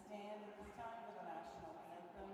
stand at this time for the national anthem.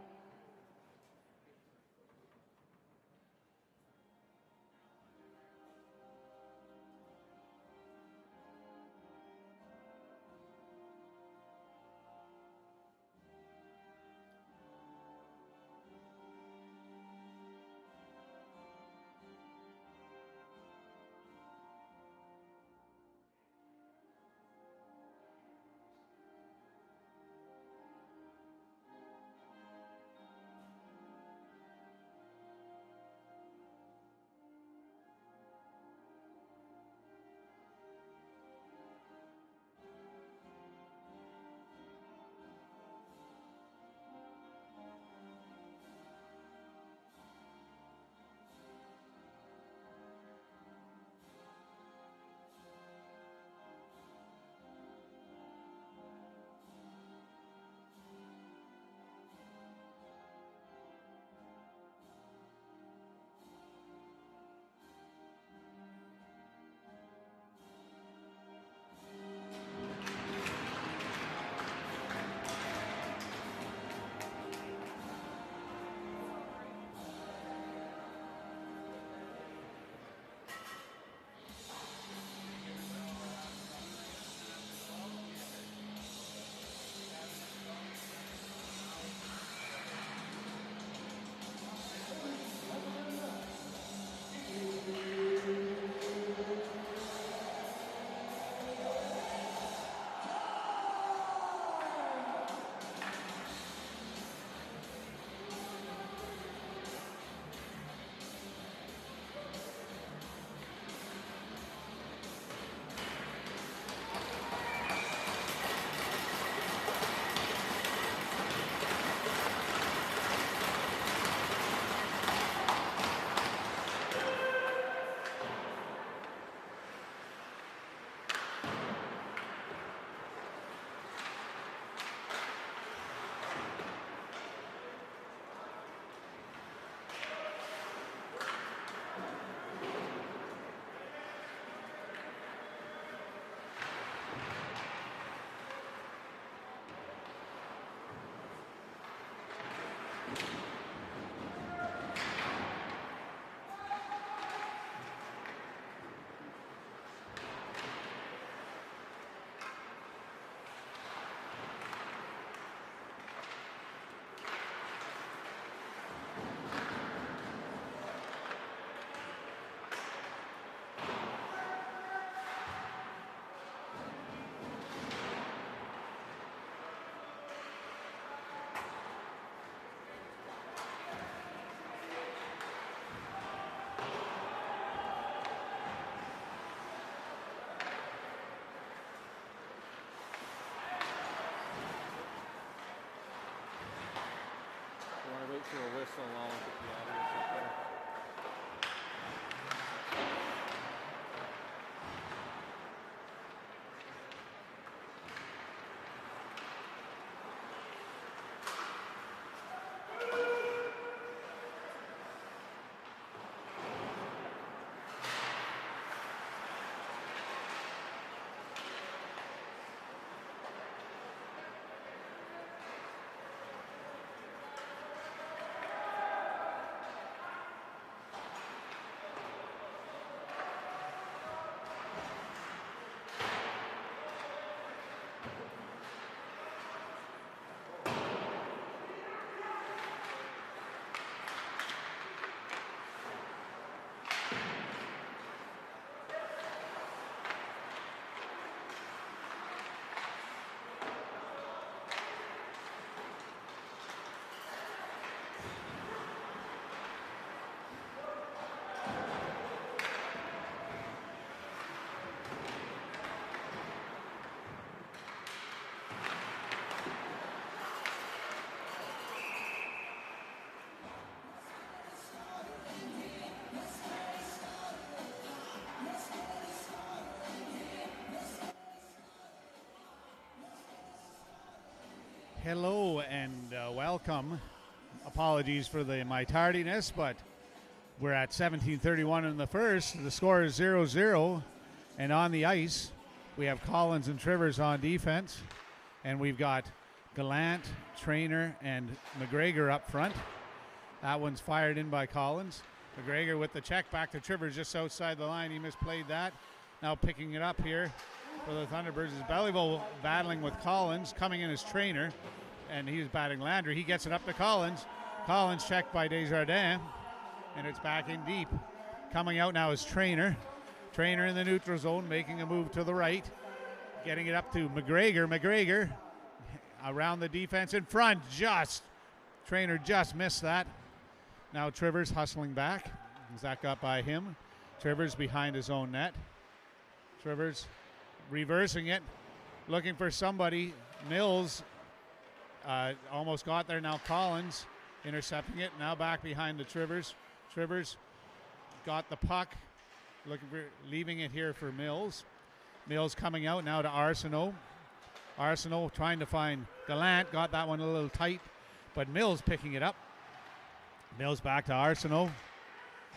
To a whistle along with the audience up there. Hello and welcome. Apologies for my tardiness, but we're at 17:31 in the first. The score is 0-0, and on the ice we have Collins and Trivers on defense, and we've got Gallant, Trainer, and McGregor up front. That one's fired in by Collins. McGregor with the check back to Trivers just outside the line. He misplayed that. Now picking it up here for the Thunderbirds is Belleville battling with Collins, coming in as Trainer, and he's batting Landry. He gets it up to Collins. Collins checked by Desjardins, and it's back in deep. Coming out now is Trainer. Trainer in the neutral zone, making a move to the right. Getting it up to McGregor. McGregor around the defense in front. Trainer just missed that. Now Trivers hustling back. That got by him. Trivers behind his own net. Trivers reversing it, looking for somebody. Mills almost got there. Now Collins intercepting it. Now back behind the Trivers. Trivers got the puck, leaving it here for Mills. Mills coming out now to Arsenault. Arsenault trying to find Gallant. Got that one a little tight, but Mills picking it up. Mills back to Arsenault.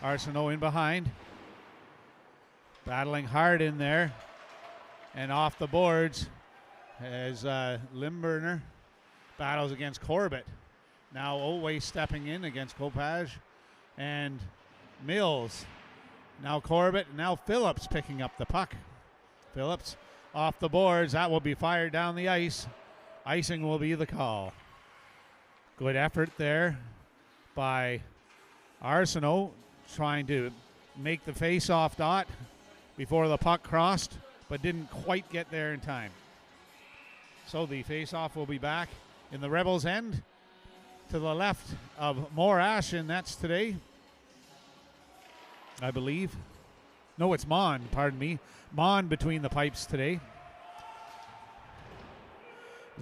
Arsenault in behind. Battling hard in there. And off the boards as Limburner battles against Corbett. Now Otway stepping in against Copage. And Mills. Now Corbett. Now Phillips picking up the puck. Phillips off the boards. That will be fired down the ice. Icing will be the call. Good effort there by Arsenault, trying to make the face-off dot before the puck crossed, but didn't quite get there in time. So the face-off will be back in the Rebels' end to the left of Morash in nets today, I believe. No, it's Mon, pardon me. Mon between the pipes today.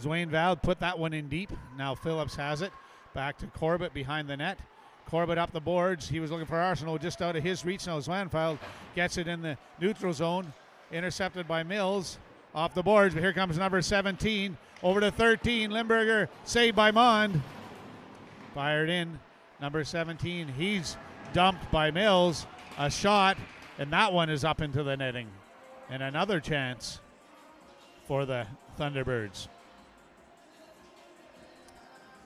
Zwain Vald put that one in deep. Now Phillips has it. Back to Corbett behind the net. Corbett up the boards. He was looking for Arsenault just out of his reach. Now Zwainfeld gets it in the neutral zone. Intercepted by Mills. Off the boards, but here comes number 17. Over to 13. Limburger saved by Mond. Fired in. Number 17. He's dumped by Mills. A shot, and that one is up into the netting. And another chance for the Thunderbirds.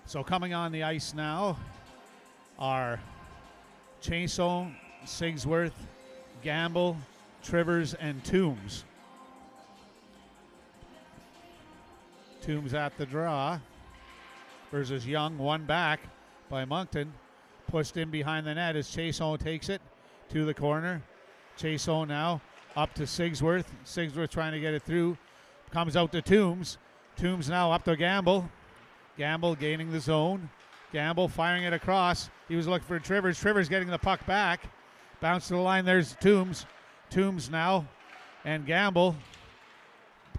So coming on the ice now are Chason, Sigsworth, Gamble, Trivers, and Toombs. Toombs at the draw versus Young, one back by Moncton. Pushed in behind the net as Chason takes it to the corner. Chason now up to Sigsworth. Sigsworth trying to get it through. Comes out to Toombs. Toombs now up to Gamble. Gamble gaining the zone. Gamble firing it across. He was looking for Trivers. Trivers getting the puck back. Bounce to the line. There's Toombs. Toombs now. And Gamble.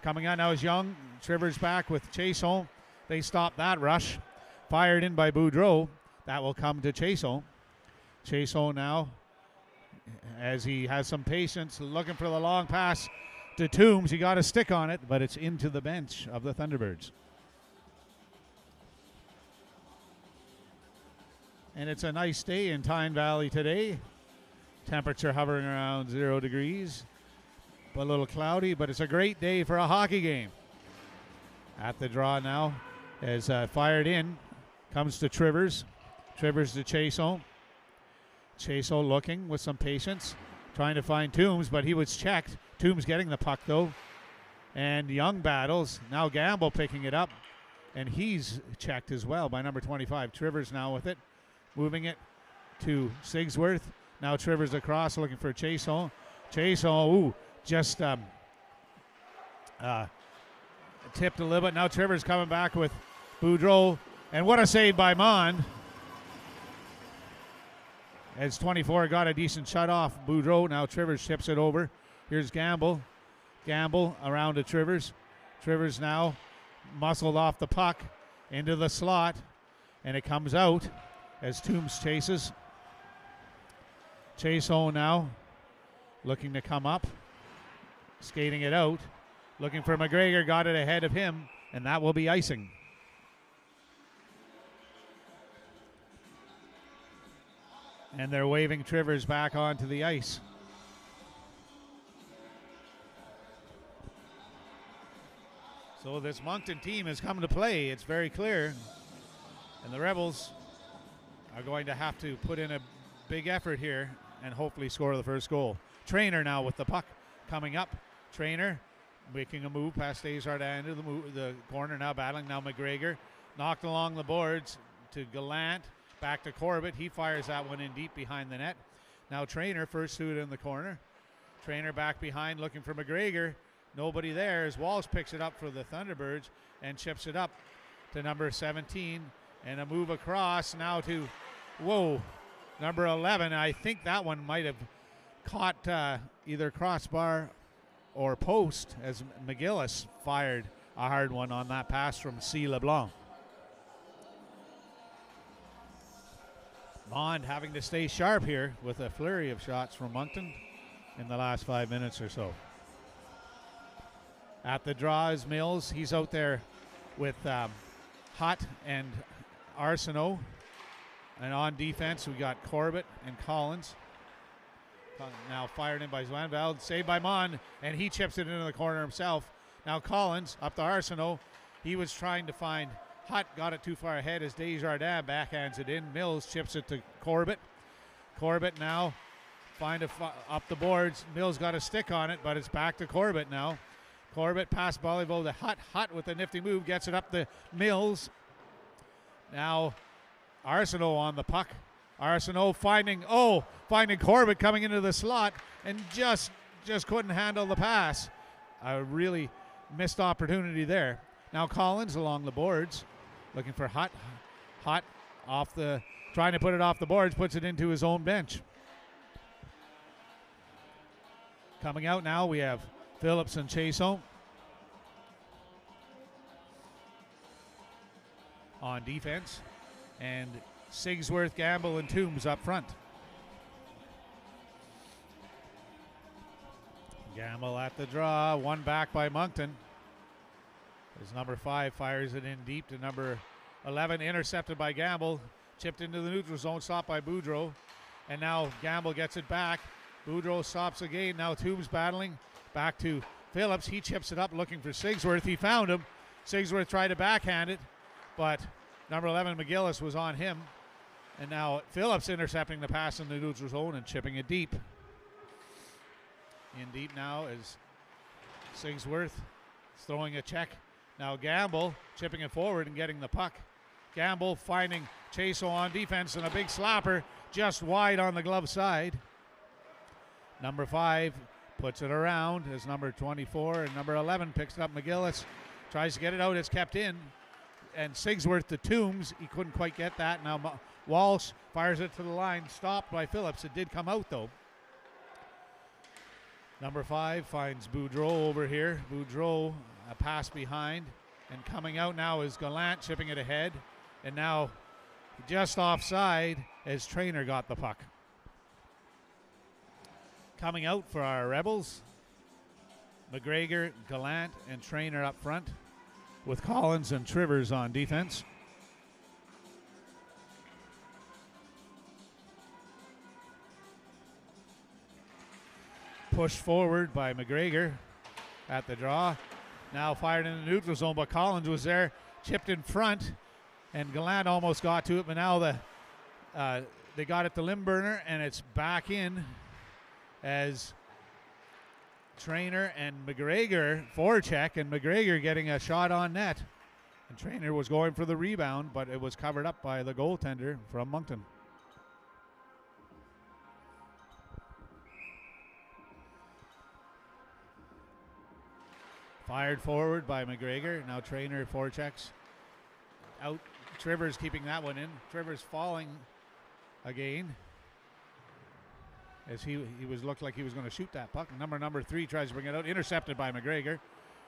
Coming on now is Young. Trivers back with Chason. They stop that rush. Fired in by Boudreau. That will come to Chason. Chason now, as he has some patience, looking for the long pass to Toombs. He got a stick on it, but it's into the bench of the Thunderbirds. And it's a nice day in Tyne Valley today. Temperature hovering around 0 degrees. A little cloudy, but it's a great day for a hockey game. At the draw now, as fired in, comes to Trivers. Trivers to Chason. Chason looking with some patience, trying to find Toombs, but he was checked. Toombs getting the puck, though. And Young battles. Now Gamble picking it up, and he's checked as well by number 25. Trivers now with it. Moving it to Sigsworth. Now Trivers across, looking for Chason. Chason, just tipped a little bit. Now Trivers coming back with Boudreau. And what a save by Mond. As 24 got a decent shot off Boudreau. Now Trivers chips it over. Here's Gamble. Gamble around to Trivers. Trivers now muscled off the puck into the slot. And it comes out as Toombs chases. Chason now looking to come up. Skating it out. Looking for McGregor. Got it ahead of him. And that will be icing. And they're waving Trivers back onto the ice. So this Moncton team has come to play. It's very clear. And the Rebels are going to have to put in a big effort here and hopefully score the first goal. Trainer now with the puck coming up. Trainer making a move past Desjardins into the corner, now battling. Now McGregor knocked along the boards to Gallant. Back to Corbett. He fires that one in deep behind the net. Now Trainer first suit in the corner. Trainer back behind looking for McGregor. Nobody there as Walsh picks it up for the Thunderbirds and chips it up to number 17. And a move across now to, number 11. I think that one might have caught either crossbar or post as McGillis fired a hard one on that pass from C. LeBlanc. Mond having to stay sharp here with a flurry of shots from Moncton in the last 5 minutes or so. At the draw is Mills. He's out there with Hutt and Arsenault. And on defense, we got Corbett and Collins. Now fired in by Zwanveld, saved by Mond, and he chips it into the corner himself. Now Collins up to Arsenault. He was trying to find Hutt, got it too far ahead as Desjardins backhands it in. Mills chips it to Corbett. Corbett now up the boards. Mills got a stick on it, but it's back to Corbett now. Corbett past Bolivo to Hutt. Hutt with a nifty move gets it up to Mills. Now Arsenault on the puck. Arsenault finding Corbett coming into the slot and just couldn't handle the pass. A really missed opportunity there. Now Collins along the boards looking for Hutt. Hutt trying to put it off the boards, puts it into his own bench. Coming out now, we have Phillips and Chason on defense, and Sigsworth, Gamble, and Toombs up front. Gamble at the draw, one back by Moncton. As number 5 fires it in deep to number 11, intercepted by Gamble, chipped into the neutral zone, stopped by Boudreau, and now Gamble gets it back. Boudreau stops again. Now Toombs battling back to Phillips. He chips it up looking for Sigsworth. He found him. Sigsworth tried to backhand it, but number 11 McGillis was on him. And now Phillips intercepting the pass in the neutral zone and chipping it deep. In deep now is Sigsworth throwing a check. Now Gamble chipping it forward and getting the puck. Gamble finding Chaso on defense and a big slapper just wide on the glove side. Number 5 puts it around as number 24 and number 11 picks it up. McGillis tries to get it out. It's kept in. And Sigsworth to Toombs. He couldn't quite get that. Now Walsh fires it to the line. Stopped by Phillips. It did come out though. Number 5 finds Boudreau over here. Boudreau a pass behind. And coming out now is Gallant chipping it ahead. And now just offside as Trainer got the puck. Coming out for our Rebels, McGregor, Gallant, and Trainer up front with Collins and Trivers on defense. Pushed forward by McGregor at the draw. Now fired in the neutral zone, but Collins was there, chipped in front, and Gallant almost got to it, but now they got it to Limburner, and it's back in as Trainer and McGregor forecheck, and McGregor getting a shot on net. And Trainer was going for the rebound, but it was covered up by the goaltender from Moncton. Fired forward by McGregor. Now Trainer forechecks. Out. Trivers keeping that one in. Trivers falling again. As he looked like he was going to shoot that puck. Number 3 tries to bring it out. Intercepted by McGregor.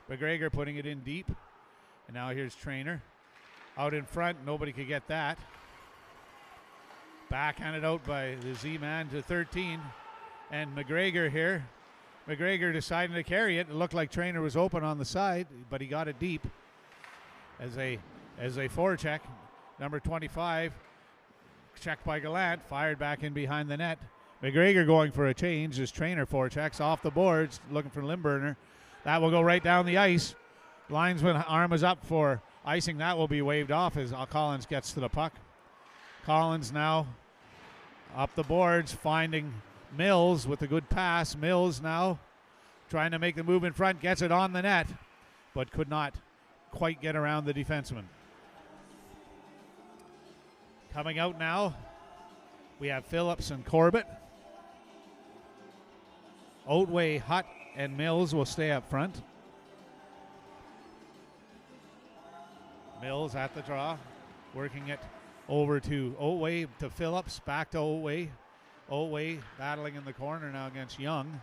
McGregor putting it in deep. And now here's Trainer. Out in front. Nobody could get that. Backhanded out by the Z-man to 13. And McGregor here. McGregor deciding to carry it. It looked like Trainer was open on the side, but he got it deep. As a forecheck. Number 25. Checked by Gallant. Fired back in behind the net. McGregor going for a change as Trainer forechecks off the boards, looking for Limburner. That will go right down the ice. Linesman arm is up for icing. That will be waved off as Collins gets to the puck. Collins now up the boards, finding Mills with a good pass. Mills now trying to make the move in front, gets it on the net, but could not quite get around the defenseman. Coming out now, we have Phillips and Corbett. Otway, Hutt, and Mills will stay up front. Mills at the draw, working it over to Otway, to Phillips, back to Otway. Otway battling in the corner now against Young,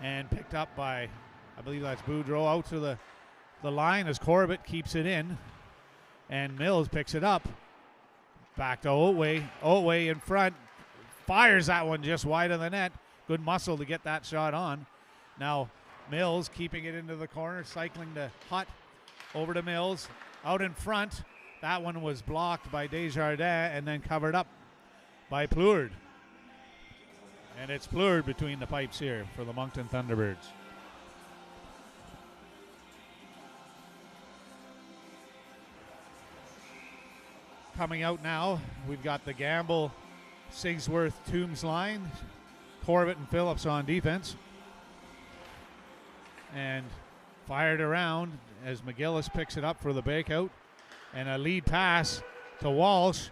and picked up by, I believe that's Boudreau, out to the line as Corbett keeps it in, and Mills picks it up. Back to Otway. Otway in front, fires that one just wide of the net. Good muscle to get that shot on. Now Mills keeping it into the corner, cycling to Hutt, over to Mills, out in front. That one was blocked by Desjardins and then covered up by Plourde. And it's Plourde between the pipes here for the Moncton Thunderbirds. Coming out now, we've got the Gamble, Sigsworth, Toombs line. Corbett and Phillips on defense. And fired around as McGillis picks it up for the breakout. And a lead pass to Walsh.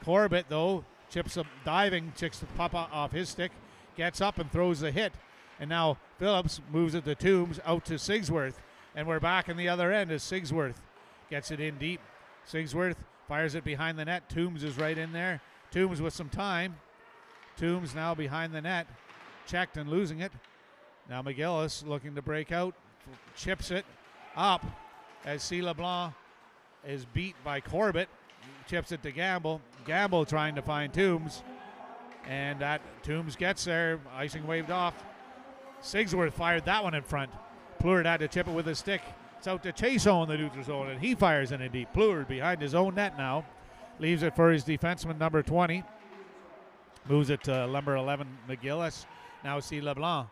Corbett, though, chips a diving, chicks the puck off his stick, gets up and throws the hit. And now Phillips moves it to Toombs, out to Sigsworth. And we're back in the other end as Sigsworth gets it in deep. Sigsworth fires it behind the net. Toombs is right in there. Toombs with some time. Toombs now behind the net. Checked and losing it. Now McGillis looking to break out. Chips it up as C. LeBlanc is beat by Corbett. Chips it to Gamble. Gamble trying to find Toombs. And that Toombs gets there. Icing waved off. Sigsworth fired that one in front. Plourde had to chip it with his stick. It's out to Chaseau in the neutral zone, and he fires in it deep. Plourde behind his own net now. Leaves it for his defenseman, number 20. Moves it to number 11, McGillis. Now C. LeBlanc.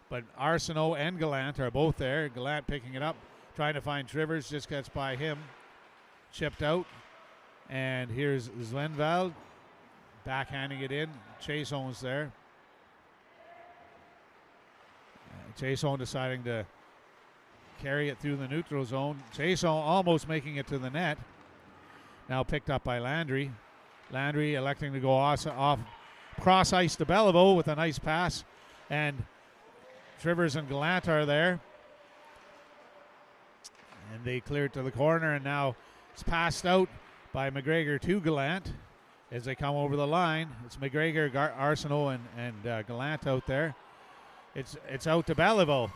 But Arsenault and Gallant are both there. Gallant picking it up, trying to find Trivers, just gets by him. Chipped out. And here's Zwenveld backhanding it in. Chaseau's there. Chaseau deciding to carry it through the neutral zone. Chaseau almost making it to the net. Now picked up by Landry. Landry electing to go off cross ice to Beliveau with a nice pass. And Trivers and Gallant are there. And they clear it to the corner, and now it's passed out by McGregor to Gallant as they come over the line. It's McGregor, Arsenault, and Gallant out there. It's out to Beliveau.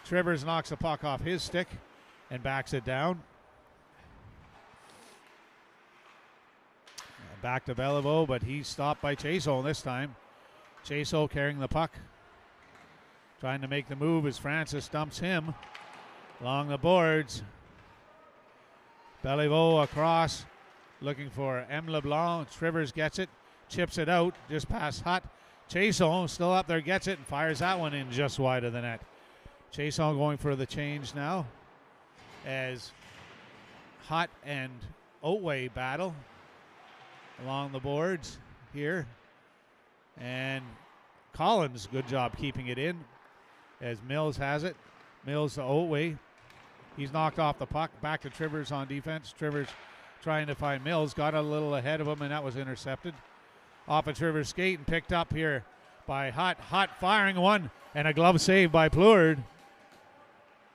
Trivers knocks the puck off his stick and backs it down. Back to Beliveau, but he's stopped by Chaseau this time. Chaseau carrying the puck. Trying to make the move as Francis dumps him along the boards. Beliveau across, looking for M. LeBlanc. Trivers gets it, chips it out, just past Hutt. Chaseau still up there, gets it, and fires that one in just wide of the net. Chaseau going for the change now as Hutt and Otway battle along the boards here. And Collins, good job keeping it in as Mills has it. Mills to Otway. He's knocked off the puck. Back to Trivers on defense. Trivers trying to find Mills. Got a little ahead of him, and that was intercepted. Off of Trivers' skate and picked up here by Hutt. Hutt firing one, and a glove save by Plourde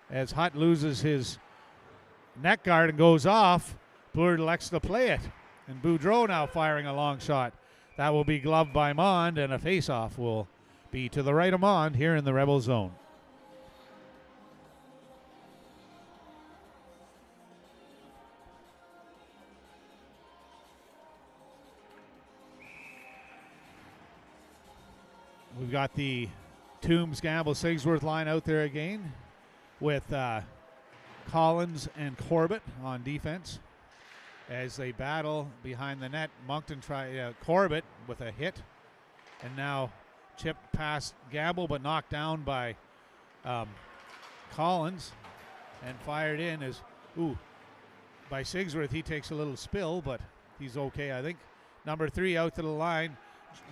as Hutt loses his neck guard and goes off. Plourde elects to play it. And Boudreau now firing a long shot. That will be gloved by Mond, and a face-off will be to the right of Mond here in the Rebel zone. We've got the Toombs, Gamble, Sigsworth line out there again with Collins and Corbett on defense as they battle behind the net. Moncton Corbett with a hit, and now chipped past Gamble but knocked down by Collins and fired in as Ooh, by Sigsworth, he takes a little spill, but he's okay, I think. Number 3 out to the line,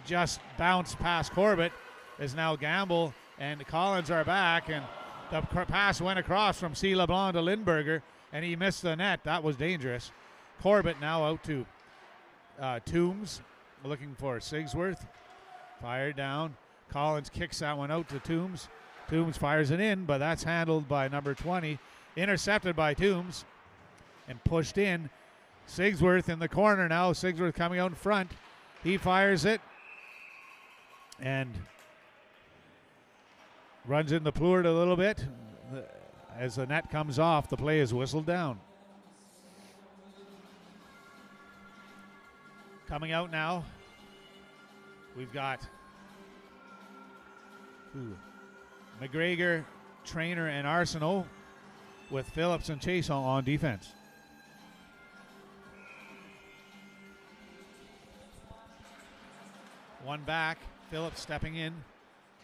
just bounced past Corbett, is now Gamble, and Collins are back, and the pass went across from C. LeBlanc to Lindberger, and he missed the net. That was dangerous. Corbett now out to Toombs, looking for Sigsworth. Fired down. Collins kicks that one out to Toombs. Toombs fires it in, but that's handled by number 20. Intercepted by Toombs and pushed in. Sigsworth in the corner now. Sigsworth coming out in front. He fires it and runs in the Pleward a little bit. As the net comes off, the play is whistled down. Coming out now, we've got McGregor, Trainer, and Arsenault with Phillips and Chase on defense. One back, Phillips stepping in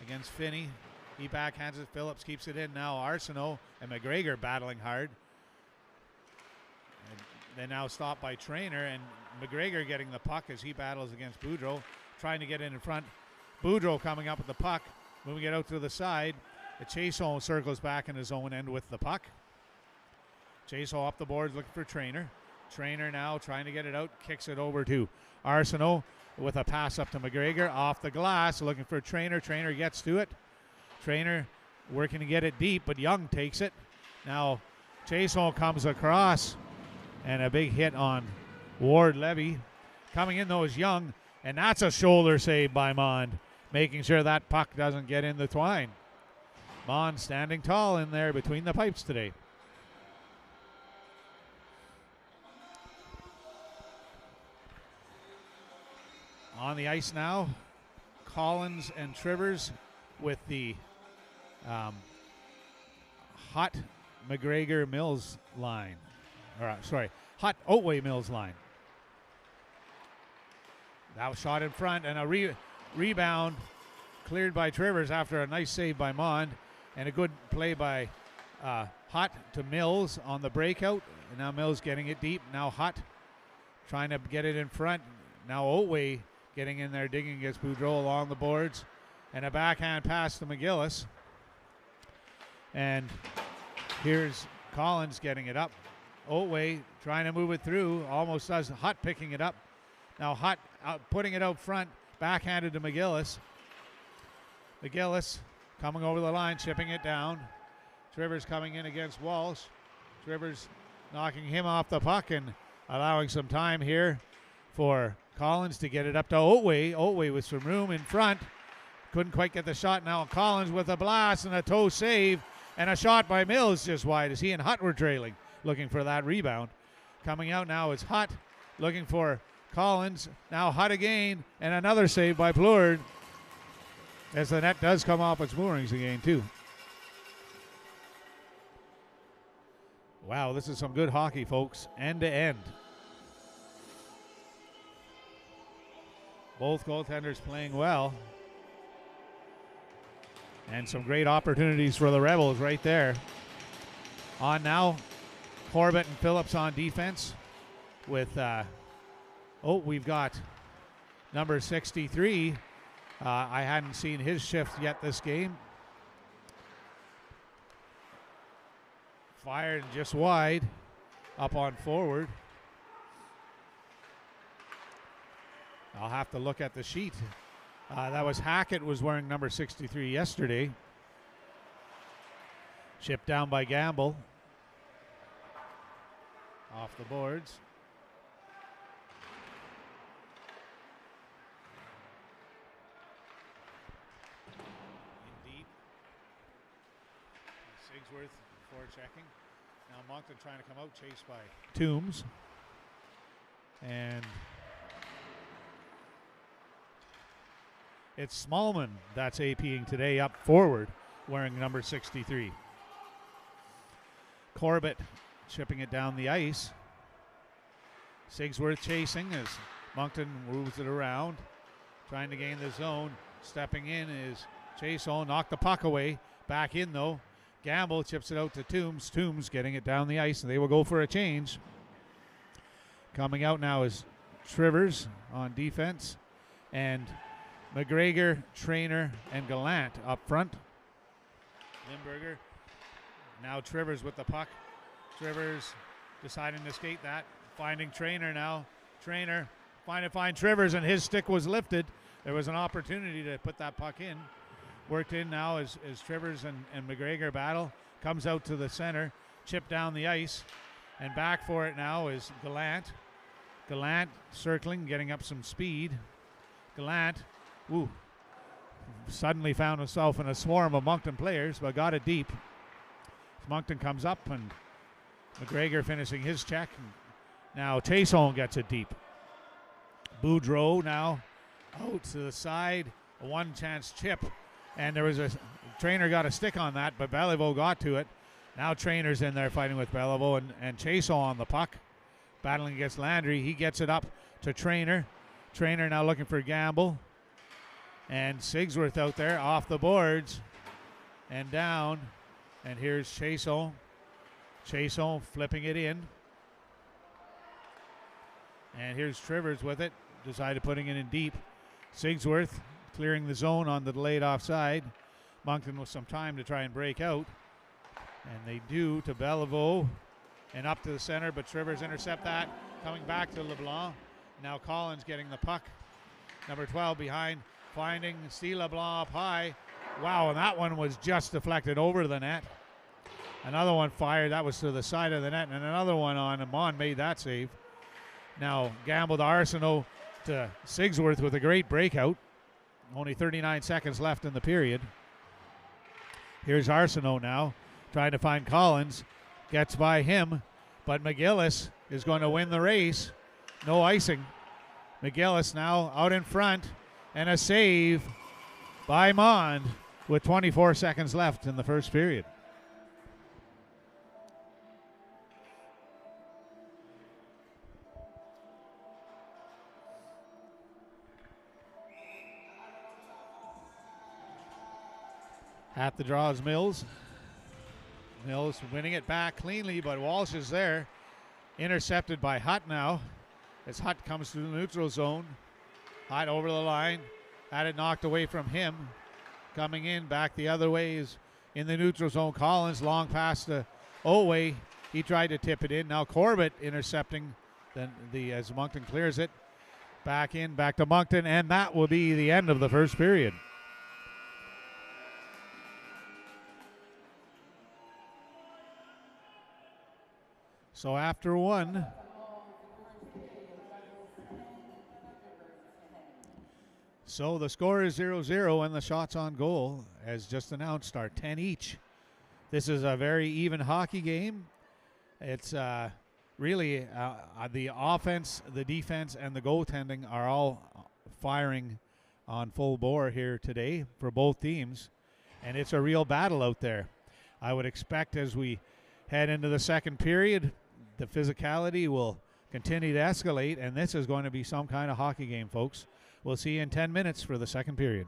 against Finney. He backhands it, Phillips keeps it in. Now Arsenault and McGregor battling hard. And they now stopped by Trainer, and McGregor getting the puck as he battles against Boudreau, trying to get in front. Boudreau coming up with the puck, moving it out to the side. The Chaseau circles back in his own end with the puck. Chaseau up the boards looking for Trainer. Trainer now trying to get it out, kicks it over to Arsenault with a pass up to McGregor off the glass, looking for Trainer. Trainer gets to it. Trainer working to get it deep, but Young takes it. Now Chaseau comes across, and a big hit on Ward Levy. Coming in though is Young, and that's a shoulder save by Mond, making sure that puck doesn't get in the twine. Mond standing tall in there between the pipes today. On the ice now, Collins and Trivers with the Hut McGregor Mills line. Hut Otway Mills line. That was shot in front, and a rebound cleared by Trivers after a nice save by Mond, and a good play by Hut to Mills on the breakout. And now Mills getting it deep. Now Hut trying to get it in front. Now Otway getting in there, digging against Boudreau along the boards. And a backhand pass to McGillis. And here's Collins getting it up. Otway trying to move it through. Almost does. Hut picking it up. Now Hut putting it out front. Backhanded to McGillis. McGillis coming over the line, chipping it down. Trivers coming in against Walsh. Trivers knocking him off the puck and allowing some time here for Collins to get it up to Otway. Otway with some room in front. Couldn't quite get the shot. Now Collins with a blast and a toe save. And a shot by Mills just wide as he and Hut were trailing, looking for that rebound. Coming out now is Hut, looking for Collins. Now Hut again, and another save by Pleward, as the net does come off its moorings again too. Wow, this is some good hockey, folks, end to end. Both goaltenders playing well. And some great opportunities for the Rebels right there. On now, Corbett and Phillips on defense with, we've got number 63. I hadn't seen his shift yet this game. Fired just wide, up on forward. I'll have to look at the sheet. That was Hackett was wearing number 63 yesterday. Shipped down by Gamble. Off the boards. In deep. Sigsworth forechecking. Now Moncton trying to come out, chased by Toombs. And it's Smallman that's APing today up forward, wearing number 63. Corbett chipping it down the ice. Sigsworth chasing as Moncton moves it around, trying to gain the zone. Stepping in is Chaseau, knocked the puck away. Back in though. Gamble chips it out to Toombs. Toombs getting it down the ice, and they will go for a change. Coming out now is Trivers on defense, and McGregor, Trainer, and Gallant up front. Limburger. Now Trivers with the puck. Trivers deciding to skate that. Finding Trainer now. Trainer trying to find Trivers, and his stick was lifted. There was an opportunity to put that puck in. Worked in now as Trivers and McGregor battle. Comes out to the center. Chip down the ice. And back for it now is Gallant. Gallant circling, getting up some speed. Gallant, suddenly found himself in a swarm of Moncton players, but got it deep. Moncton comes up, and McGregor finishing his check. Now Chason gets it deep. Boudreau now out to the side, a one-chance chip, and there was a Trainer got a stick on that, but Beliveau got to it. Now Trainer's in there fighting with Beliveau, and Chason on the puck, battling against Landry. He gets it up to Trainer. Trainer now looking for Gamble, and Sigsworth out there off the boards and down. And here's Chason. Chason flipping it in. And here's Trivers with it. Decided putting it in deep. Sigsworth clearing the zone on the delayed offside. Moncton with some time to try and break out. And they do to Beliveau. And up to the center, but Trivers intercept that. Coming back to LeBlanc. Now Collins getting the puck. Number 12 behind. Finding Steve LeBlanc up high. Wow, and that one was just deflected over the net. Another one fired. That was to the side of the net. And another one on. Amon made that save. Now Gamble to Arsenault to Sigsworth with a great breakout. Only 39 seconds left in the period. Here's Arsenault now trying to find Collins. Gets by him. But McGillis is going to win the race. No icing. McGillis now out in front. And a save by Mond with 24 seconds left in the first period. At the draw is Mills. Mills winning it back cleanly, but Walsh is there. Intercepted by Hutt now as Hutt comes to the neutral zone. Hutt over the line. Had it knocked away from him. Coming in back the other way is in the neutral zone. Collins long pass to Oway. He tried to tip it in. Now Corbett intercepting as Moncton clears it. Back to Moncton, and that will be the end of the first period. So after one, so the score is 0-0 and the shots on goal, as just announced, are 10 each. This is a very even hockey game. It's really the offense, the defense, and the goaltending are all firing on full bore here today for both teams, and it's a real battle out there. I would expect as we head into the second period, the physicality will continue to escalate, and this is going to be some kind of hockey game, folks. We'll see you in 10 minutes for the second period.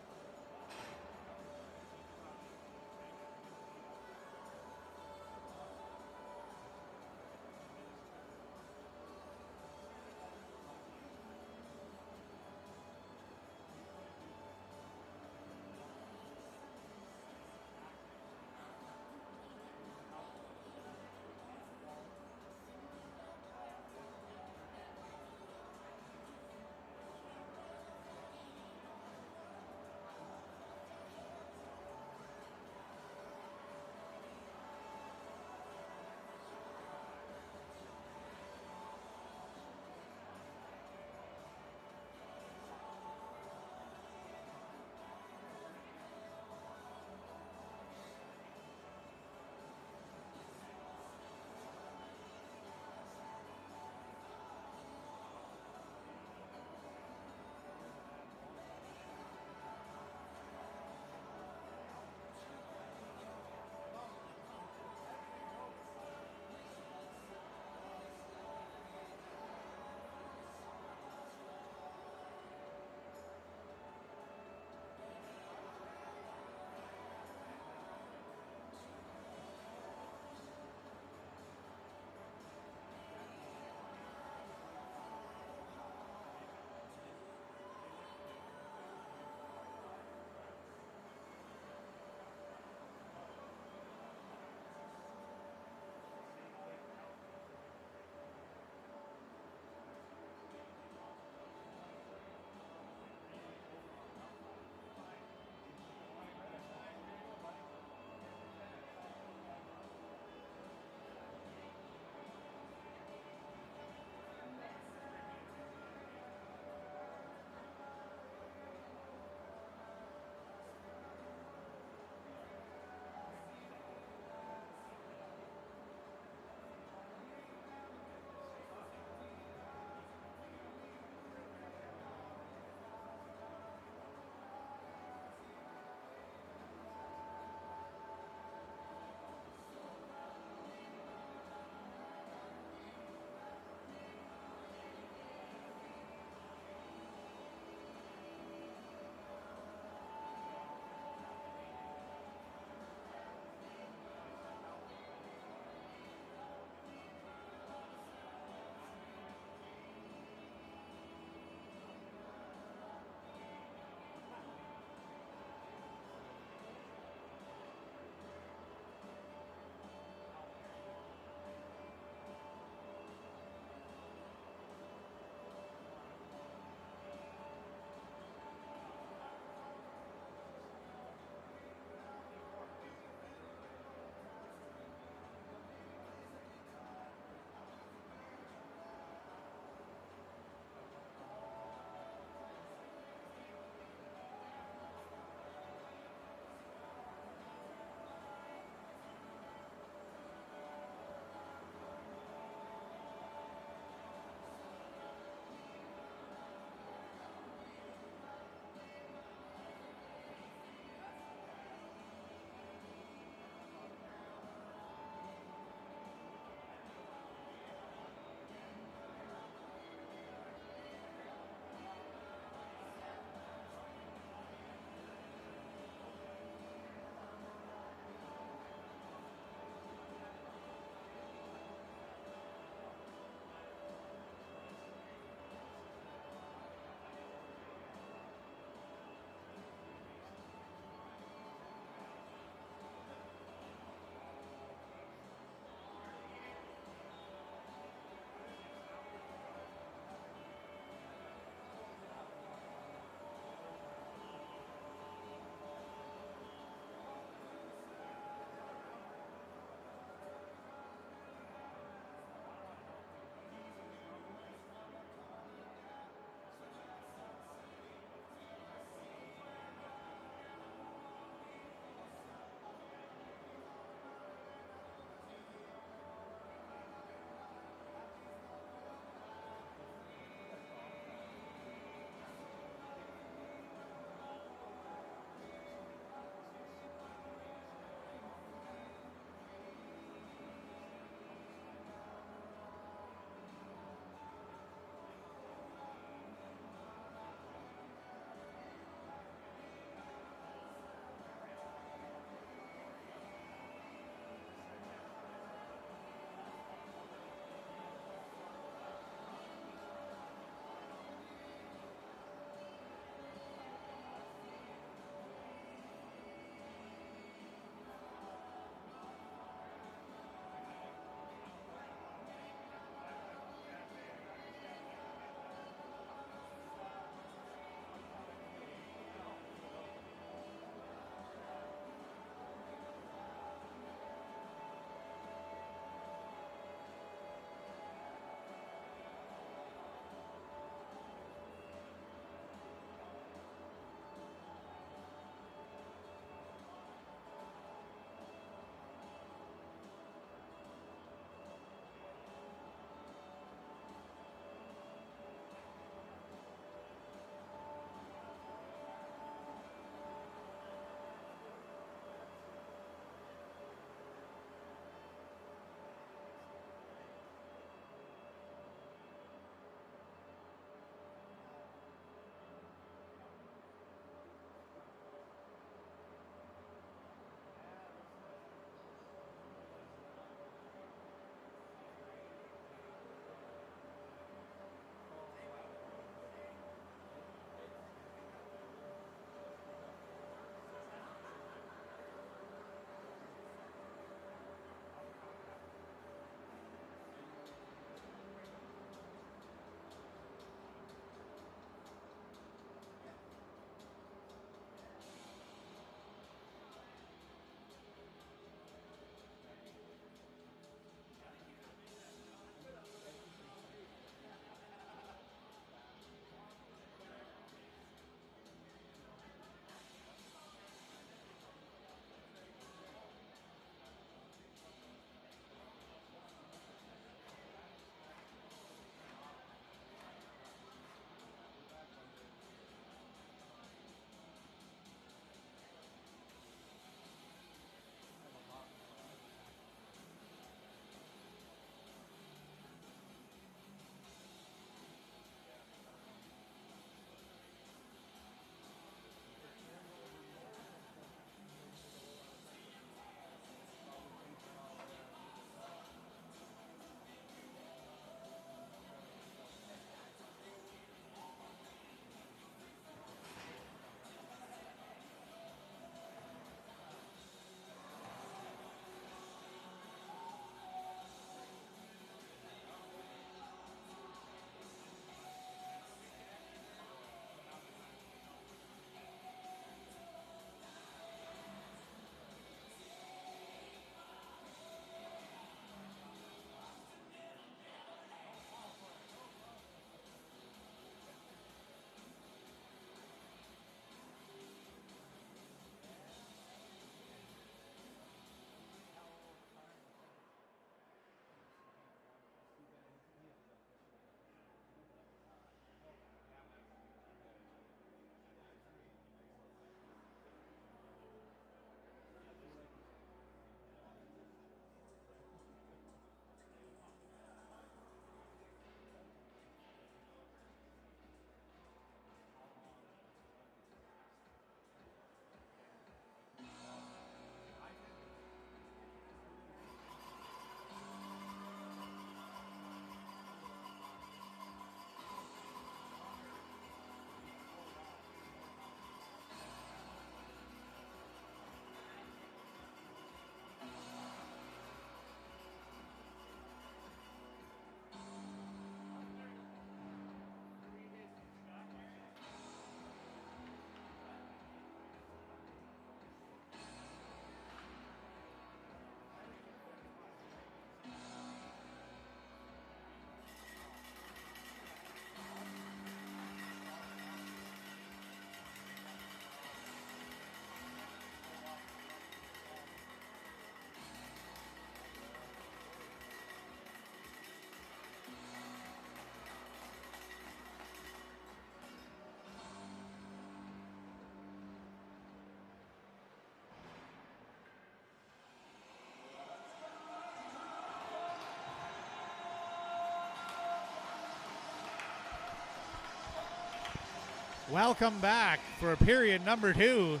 Welcome back for period number 2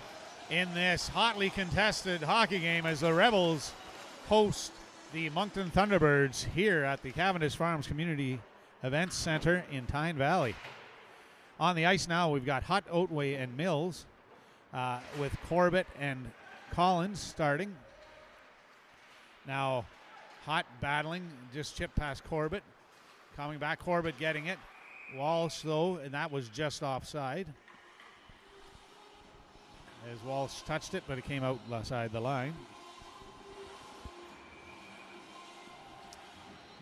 in this hotly contested hockey game as the Rebels host the Moncton Thunderbirds here at the Cavendish Farms Community Events Center in Tyne Valley. On the ice now, we've got Hutt, Otway, and Mills with Corbett and Collins starting. Now, Hutt battling, just chipped past Corbett. Coming back, Corbett getting it. Walsh, though, and that was just offside. As Walsh touched it, but it came outside the line.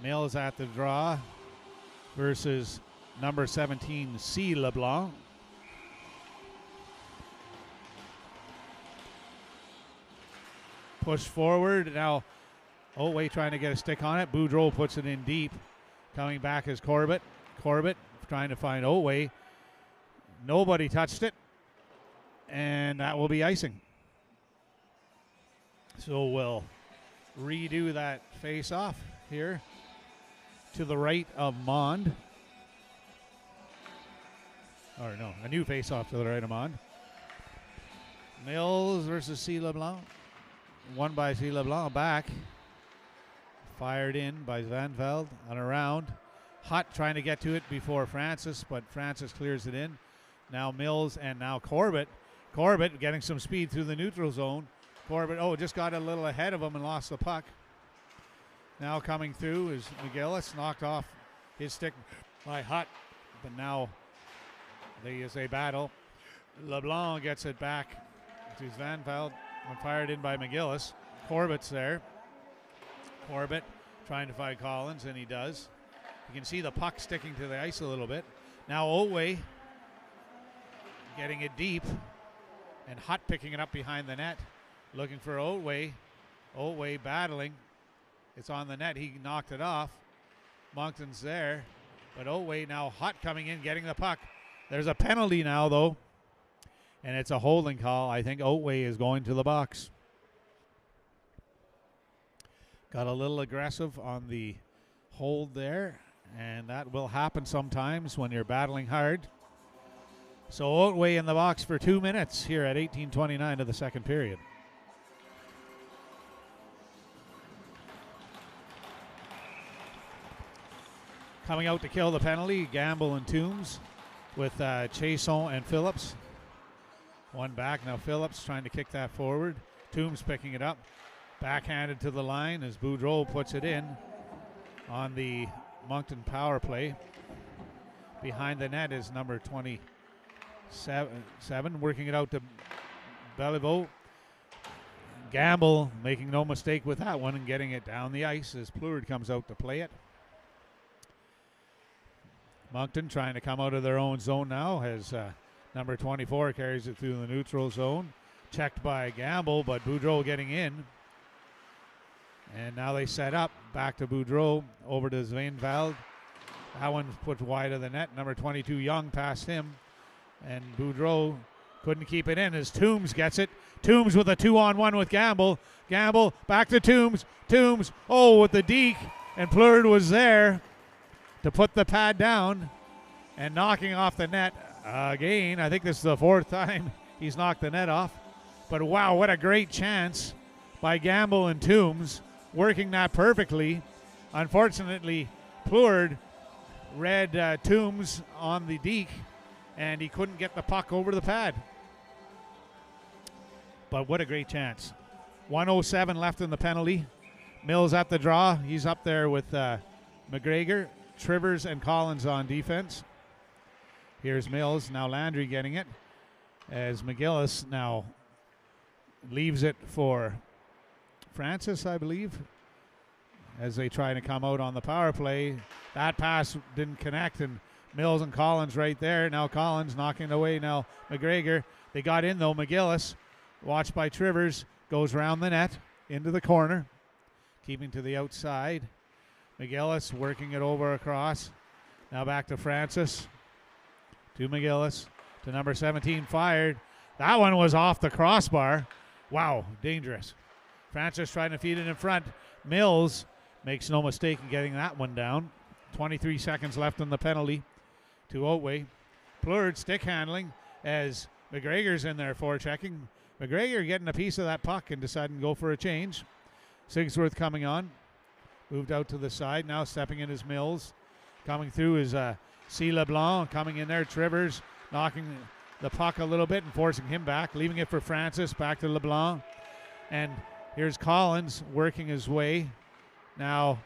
Mills at the draw versus number 17, C. LeBlanc. Push forward. Now, Otway trying to get a stick on it. Boudreau puts it in deep. Coming back is Corbett. Corbett trying to find Otway. Nobody touched it. And that will be icing. So we'll redo that face-off here to the right of Mond. Or no, a new face-off to the right of Mond. Mills versus C. LeBlanc. Won by C. LeBlanc. Back. Fired in by Zvanveld and around. Hutt trying to get to it before Francis, but Francis clears it in. Now Mills and now Corbett. Corbett getting some speed through the neutral zone. Corbett, just got a little ahead of him and lost the puck. Now coming through is McGillis, knocked off his stick by Hutt, but now they battle. LeBlanc gets it back to Zvanveld and fired in by McGillis. Corbett's there. Corbett trying to find Collins, and he does. You can see the puck sticking to the ice a little bit. Now Otway getting it deep, and Hutt picking it up behind the net, looking for Otway. Otway battling. It's on the net. He knocked it off. Moncton's there, but Otway now Hutt coming in, getting the puck. There's a penalty now, though, and it's a holding call. I think Otway is going to the box. Got a little aggressive on the hold there, and that will happen sometimes when you're battling hard. So Otway in the box for 2 minutes here at 18:29 of the second period. Coming out to kill the penalty, Gamble and Toombs with Chason and Phillips. One back, now Phillips trying to kick that forward. Toombs picking it up. Backhanded to the line as Boudreau puts it in on the Moncton power play. Behind the net is number 27, working it out to Beliveau. Gamble making no mistake with that one and getting it down the ice as Pleward comes out to play it. Moncton trying to come out of their own zone now as number 24 carries it through the neutral zone. Checked by Gamble, but Boudreau getting in. And now they set up. Back to Boudreau. Over to Zvanveld. That one put wide of the net. Number 22, Young, past him. And Boudreau couldn't keep it in as Toombs gets it. Toombs with a 2-on-1 with Gamble. Gamble back to Toombs. Toombs, with the deke. And Plurd was there to put the pad down. And knocking off the net again. I think this is the 4th time he's knocked the net off. But wow, what a great chance by Gamble and Toombs. Working that perfectly. Unfortunately, Pleward read Toombs on the deke, and he couldn't get the puck over the pad. But what a great chance. 1:07 left in the penalty. Mills at the draw. He's up there with McGregor, Trivers, and Collins on defense. Here's Mills. Now Landry getting it as McGillis now leaves it for Francis, I believe, as they try to come out on the power play. That pass didn't connect, and Mills and Collins right there. Now Collins knocking away now McGregor. They got in, though. McGillis, watched by Trivers, goes around the net into the corner, keeping to the outside. McGillis working it over across. Now back to Francis, to McGillis, to number 17, fired. That one was off the crossbar. Wow, dangerous. Francis trying to feed it in front. Mills makes no mistake in getting that one down. 23 seconds left on the penalty to Otway. Plurd stick handling. as McGregor's in there forechecking. McGregor getting a piece of that puck and deciding to go for a change. Sigsworth coming on. Moved out to the side. Now stepping in is Mills. Coming through is C. LeBlanc. Coming in there. Trivers knocking the puck a little bit and forcing him back. Leaving it for Francis. Back to LeBlanc. And here's Collins working his way. Now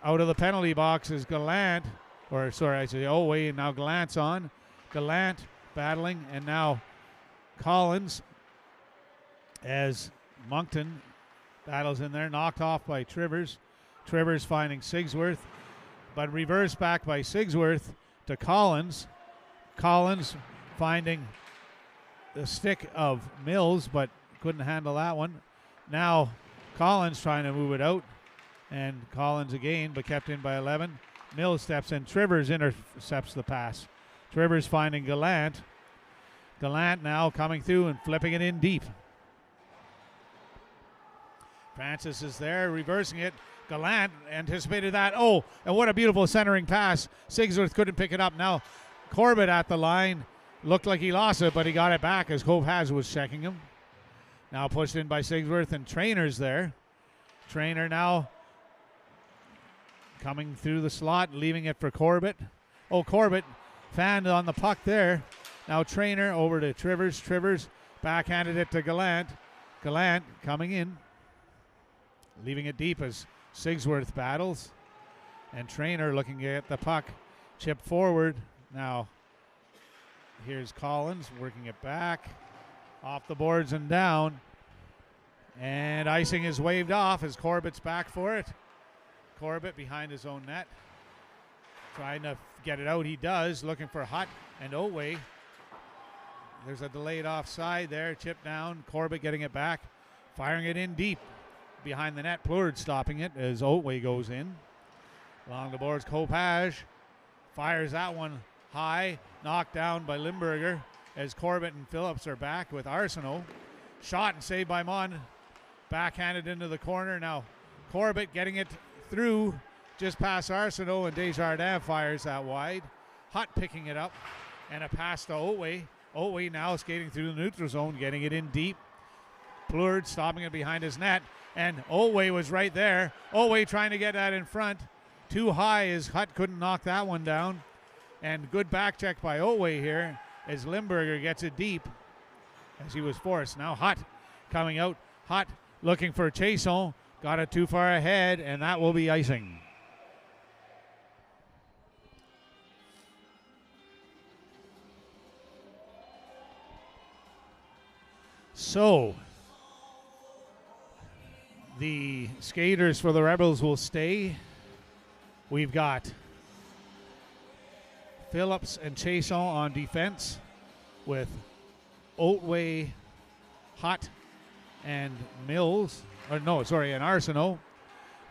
out of the penalty box is Gallant. Or sorry, I say Oway, and now Gallant's on. Gallant battling, and now Collins as Moncton battles in there. Knocked off by Trivers. Trivers finding Sigsworth, but reversed back by Sigsworth to Collins. Collins finding the stick of Mills, but couldn't handle that one. Now Collins trying to move it out, and Collins again, but kept in by 11. Mills steps in. Trivers intercepts the pass. Trivers finding Gallant. Gallant now coming through and flipping it in deep. Francis is there, reversing it. Gallant anticipated that. Oh, and what a beautiful centering pass. Sigsworth couldn't pick it up. Now Corbett at the line. Looked like he lost it, but he got it back as Kovhaz was checking him. Now pushed in by Sigsworth, and Trainer's there. Trainer now coming through the slot, leaving it for Corbett. Oh, Corbett fanned on the puck there. Now Trainer over to Trivers. Trivers backhanded it to Gallant. Gallant coming in, leaving it deep as Sigsworth battles. And Trainer looking at the puck. Chip forward. Now here's Collins working it back. Off the boards and down. And icing is waved off as Corbett's back for it. Corbett behind his own net. Trying to get it out. He does. Looking for Hutt and Oway. There's a delayed offside there. Chip down. Corbett getting it back. Firing it in deep behind the net. Plurd stopping it as Oway goes in. Along the boards, Kopaj fires that one high. Knocked down by Limburger as Corbett and Phillips are back with Arsenault. Shot and saved by Mon. Backhanded into the corner. Now Corbett getting it through just past Arsenault, and Desjardins fires that wide. Hutt picking it up, and a pass to Oway. Oway now skating through the neutral zone, getting it in deep. Plurd stopping it behind his net, and Oway was right there. Oway trying to get that in front. Too high as Hutt couldn't knock that one down. And good back check by Oway here as Limburger gets it deep as he was forced. Now Hutt coming out. Hutt looking for Chason. Got it too far ahead, and that will be icing. So the skaters for the Rebels will stay. We've got Phillips and Chason on defense with Otway, Hutt, and Mills. And Arsenault.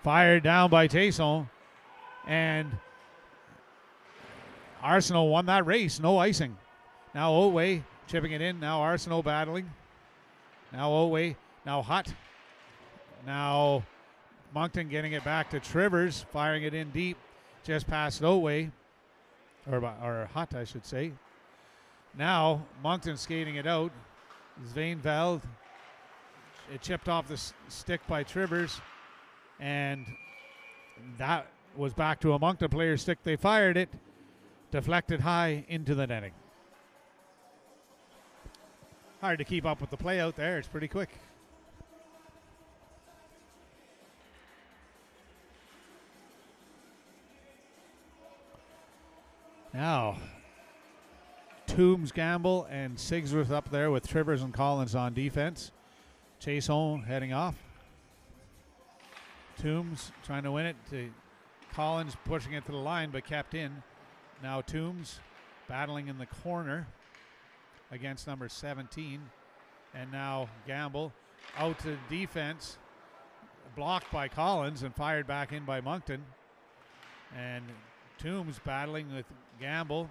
Fired down by Chason. And Arsenault won that race. No icing. Now Otway chipping it in. Now Arsenault battling. Now Otway. Now Hutt. Now Moncton getting it back to Trivers. Firing it in deep. Just past Otway. Or Hutt, I should say. Now Moncton skating it out. Sveinveld. It chipped off the stick by Trivers, and that was back to a Moncton player stick. They fired it, deflected high into the netting. Hard to keep up with the play out there. It's pretty quick. Now, Toombs, Gamble, and Sigsworth up there with Trivers and Collins on defense. Chason heading off. Toombs trying to win it to Collins, pushing it to the line, but kept in. Now Toombs battling in the corner against number 17. And now Gamble out to defense, blocked by Collins and fired back in by Moncton. And Toombs battling with Gamble,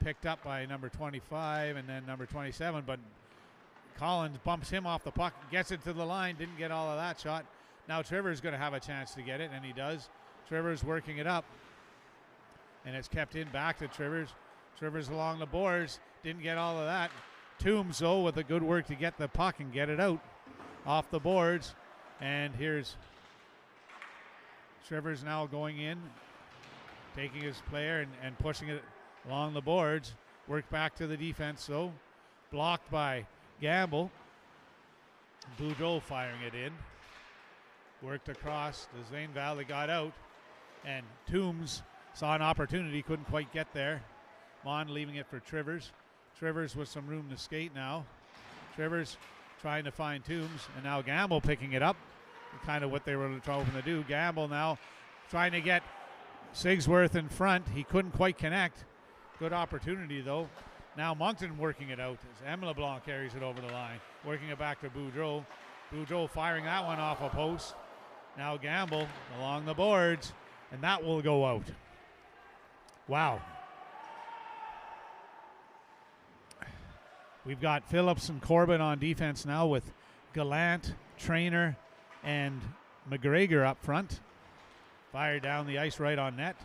picked up by number 25 and then number 27, but Collins bumps him off the puck, gets it to the line, didn't get all of that shot. Now Trivers going to have a chance to get it, and he does. Trivers working it up, and it's kept in back to Trivers. Trivers along the boards. Didn't get all of that. Toombs, though, with the good work to get the puck and get it out off the boards. And here's Trivers now going in, taking his player and pushing it along the boards. Work back to the defense, though. Blocked by Gamble. Boudreau firing it in. Worked across. The Zane Valley got out. And Toombs saw an opportunity, couldn't quite get there. Mon leaving it for Trivers. Trivers with some room to skate now. Trivers trying to find Toombs, and now Gamble picking it up. Kind of what they were hoping to do. Gamble now trying to get Sigsworth in front. He couldn't quite connect. Good opportunity, though. Now Moncton working it out as M. LeBlanc carries it over the line. Working it back to Boudreau. Boudreau firing that one off a post. Now Gamble along the boards, and that will go out. Wow. We've got Phillips and Corbett on defense now with Gallant, Trainer, and McGregor up front. Fired down the ice right on net.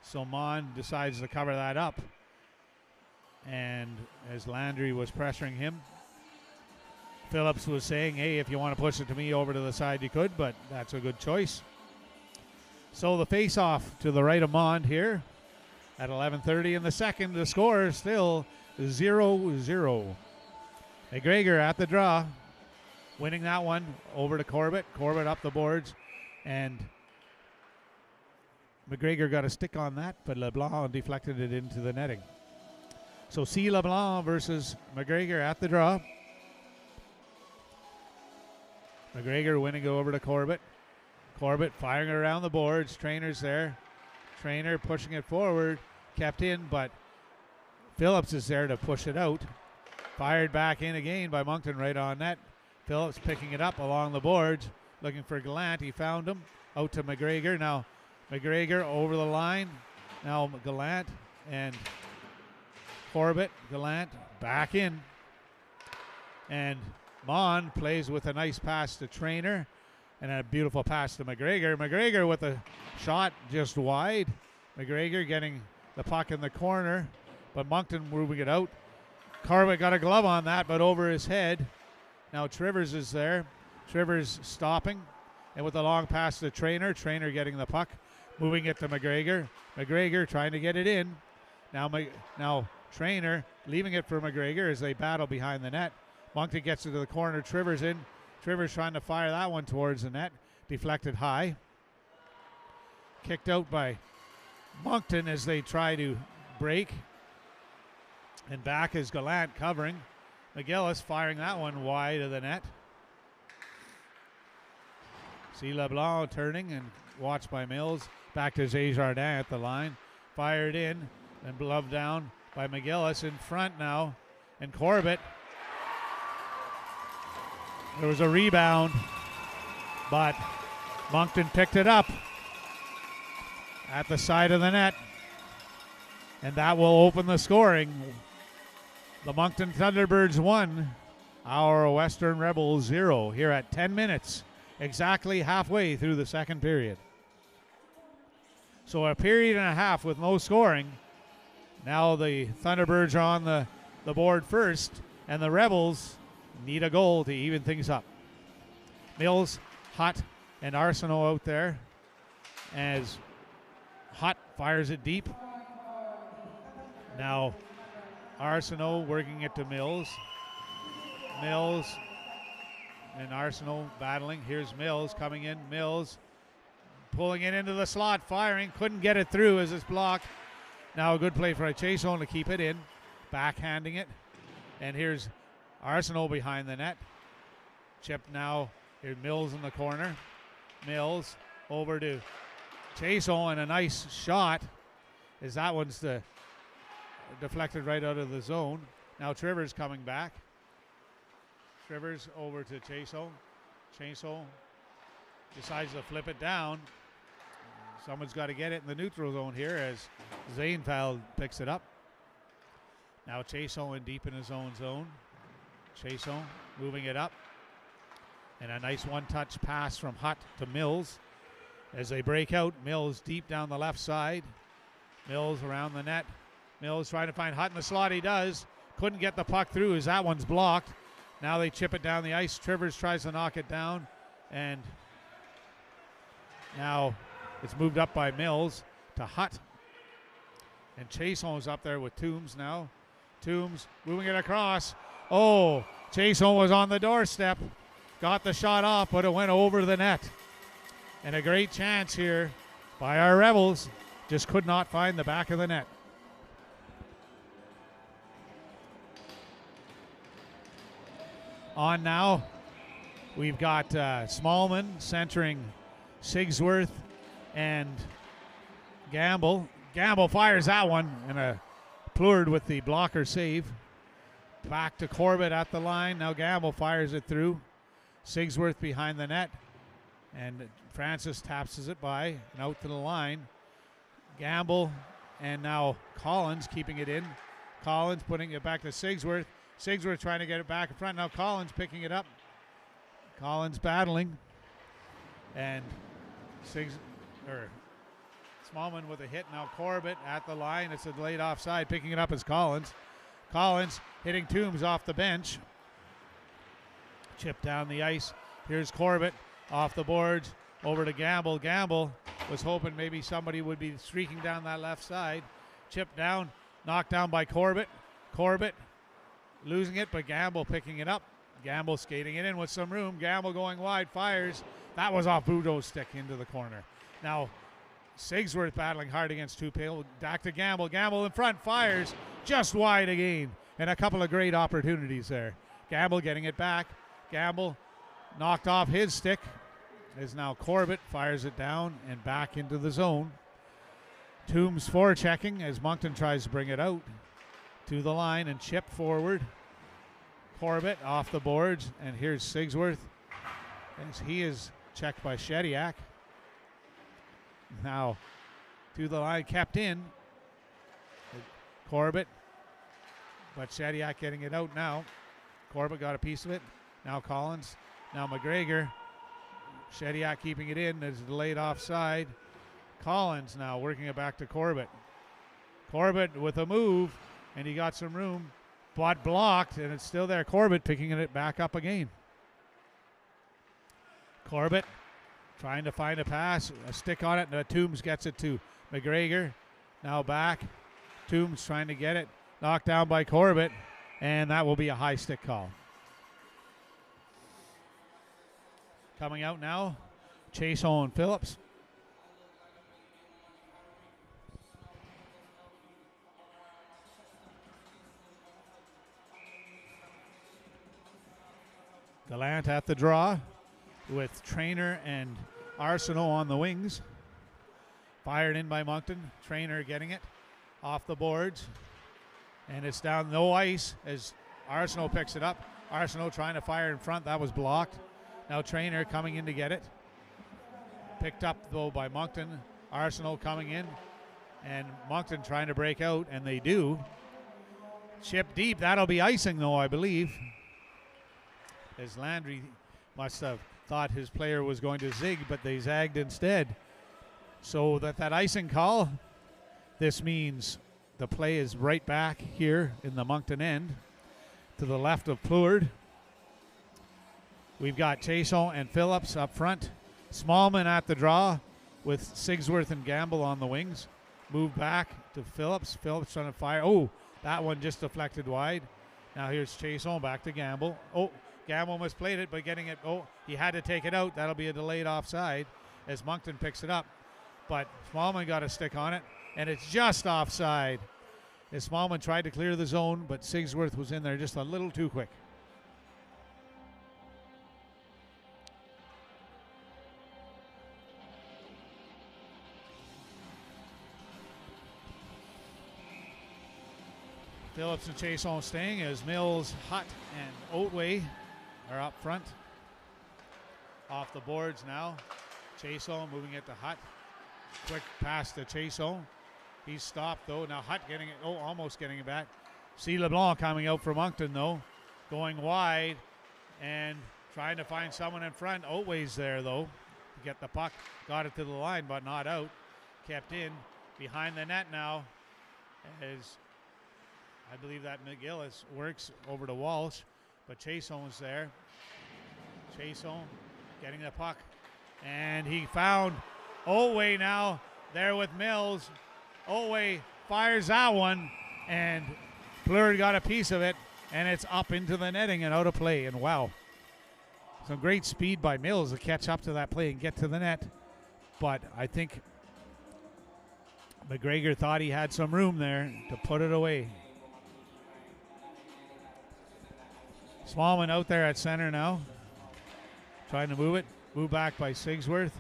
So Mon decides to cover that up. And as Landry was pressuring him, Phillips was saying, hey, if you want to push it to me over to the side, you could, but that's a good choice. So the face-off to the right of Mond here at 11:30 in the second. The score is still 0-0. McGregor at the draw, winning that one over to Corbett. Corbett up the boards, and McGregor got a stick on that, but LeBlanc deflected it into the netting. So C. LeBlanc versus McGregor at the draw. McGregor winning over to Corbett. Corbett firing it around the boards. Trainer's there. Trainer pushing it forward. Kept in, but Phillips is there to push it out. Fired back in again by Moncton right on net. Phillips picking it up along the boards. Looking for Gallant. He found him. Out to McGregor. Now McGregor over the line. Now Gallant and Corbett. Gallant back in. And Mon plays with a nice pass to Trainer. And a beautiful pass to McGregor. McGregor with a shot just wide. McGregor getting the puck in the corner, but Moncton moving it out. Corbett got a glove on that, but over his head. Now Trivers is there. Trivers stopping, and with a long pass to Trainer. Trainer getting the puck, moving it to McGregor. McGregor trying to get it in. Now Trainer leaving it for McGregor as they battle behind the net. Moncton gets it to the corner. Trivers in. Trivers trying to fire that one towards the net. Deflected high. Kicked out by Moncton as they try to break. And back is Gallant covering. McGillis firing that one wide of the net. C. LeBlanc turning and watched by Mills. Back to Desjardins at the line. Fired in and gloved down by McGillis in front now. And Corbett. There was a rebound, but Moncton picked it up at the side of the net, and that will open the scoring. The Moncton Thunderbirds 1, our Western Rebels 0 here at 10 minutes, exactly halfway through the second period. So a period and a half with no scoring. Now the Thunderbirds are on the board first, and the Rebels need a goal to even things up. Mills, Hutt, and Arsenault out there as Hutt fires it deep. Now Arsenault working it to Mills. Mills and Arsenault battling. Here's Mills coming in. Mills pulling it into the slot, firing. Couldn't get it through as it's blocked. Now a good play for Chason to keep it in. Backhanding it. And here's Arsenault behind the net. Chip now. Here's Mills in the corner. Mills over to Chason, and a nice shot as that one's deflected right out of the zone. Now Trivers coming back. Trivers over to Chason. Chason decides to flip it down. Someone's got to get it in the neutral zone here as Zainfeld picks it up. Now Chason in deep in his own zone. Chason moving it up. And a nice one-touch pass from Hutt to Mills. As they break out, Mills deep down the left side. Mills around the net. Mills trying to find Hutt in the slot. He does. Couldn't get the puck through as that one's blocked. Now they chip it down the ice. Trivers tries to knock it down. And now it's moved up by Mills to Hutt. And Chason up there with Toombs now. Toombs moving it across. Oh, Chason was on the doorstep. Got the shot off, but it went over the net. And a great chance here by our Rebels. Just could not find the back of the net. On now, we've got Smallman centering Sigsworth and Gamble. Gamble fires that one, and Plurd with the blocker save. Back to Corbett at the line. Now Gamble fires it through. Sigsworth behind the net, and Francis taps it by and out to the line. Gamble, and now Collins keeping it in. Collins putting it back to Sigsworth. Sigsworth trying to get it back in front. Now Collins picking it up. Collins battling, and Smallman with a hit. Now Corbett at the line. It's a delayed offside. Picking it up is Collins. Collins hitting Toombs off the bench. Chip down the ice. Here's Corbett off the boards over to Gamble. Gamble was hoping maybe somebody would be streaking down that left side. Chip down, knocked down by Corbett. Corbett losing it, but Gamble picking it up. Gamble skating it in with some room. Gamble going wide, fires. That was off Boudreau's stick into the corner. Now Sigsworth battling hard against Tupil. Back to Gamble. Gamble in front, fires just wide again. And a couple of great opportunities there. Gamble getting it back. Gamble knocked off his stick. As now Corbett fires it down and back into the zone. Toombs forechecking as Moncton tries to bring it out to the line and chip forward. Corbett off the boards, and here's Sigsworth as he is checked by Shediak. Now to the line, kept in. Corbett, but Shediak getting it out now. Corbett got a piece of it. Now Collins, now McGregor. Shediak keeping it in. There's a delayed offside. Collins now working it back to Corbett. Corbett with a move, and he got some room, but blocked, and it's still there. Corbett picking it back up again. Corbett trying to find a pass, a stick on it, and Toombs gets it to McGregor. Now back. Toombs trying to get it. Knocked down by Corbett, and that will be a high stick call. Coming out now, Chason and Phillips. Gallant at the draw with Trainer and Arsenault on the wings. Fired in by Moncton. Trainer getting it off the boards. And it's down no ice as Arsenault picks it up. Arsenault trying to fire in front. That was blocked. Now Trainer coming in to get it. Picked up though by Moncton. Arsenault coming in. And Moncton trying to break out, and they do. Chip deep. That'll be icing though, I believe. As Landry must have thought his player was going to zig, but they zagged instead. So that icing call, this means the play is right back here in the Moncton end to the left of Plurd. We've got Chason and Phillips up front. Smallman at the draw with Sigsworth and Gamble on the wings. Move back to Phillips. Phillips trying to fire. Oh, that one just deflected wide. Now here's Chason back to Gamble. Oh, Gamble misplayed it, but getting it. Oh, he had to take it out. That'll be a delayed offside as Moncton picks it up. But Smallman got a stick on it, and it's just offside. As Smallman tried to clear the zone, but Sigsworth was in there just a little too quick. Phillips and Chason staying as Mills, Hutt, and Oatway are up front. Off the boards now. Chason moving it to Hutt. Quick pass to Chason. He's stopped though. Now Hutt getting it. Oh, almost getting it back. C. LeBlanc coming out for Moncton though. Going wide and trying to find someone in front. Oatway's there though to get the puck. Got it to the line but not out. Kept in behind the net now as I believe that McGillis works over to Walsh, but Chasehone's there. Chasehone getting the puck, and he found Otway now there with Mills. Otway fires that one, and Plurd got a piece of it, and it's up into the netting and out of play. And wow, some great speed by Mills to catch up to that play and get to the net. But I think McGregor thought he had some room there to put it away. Smallman out there at center now, trying to move it. Move back by Sigsworth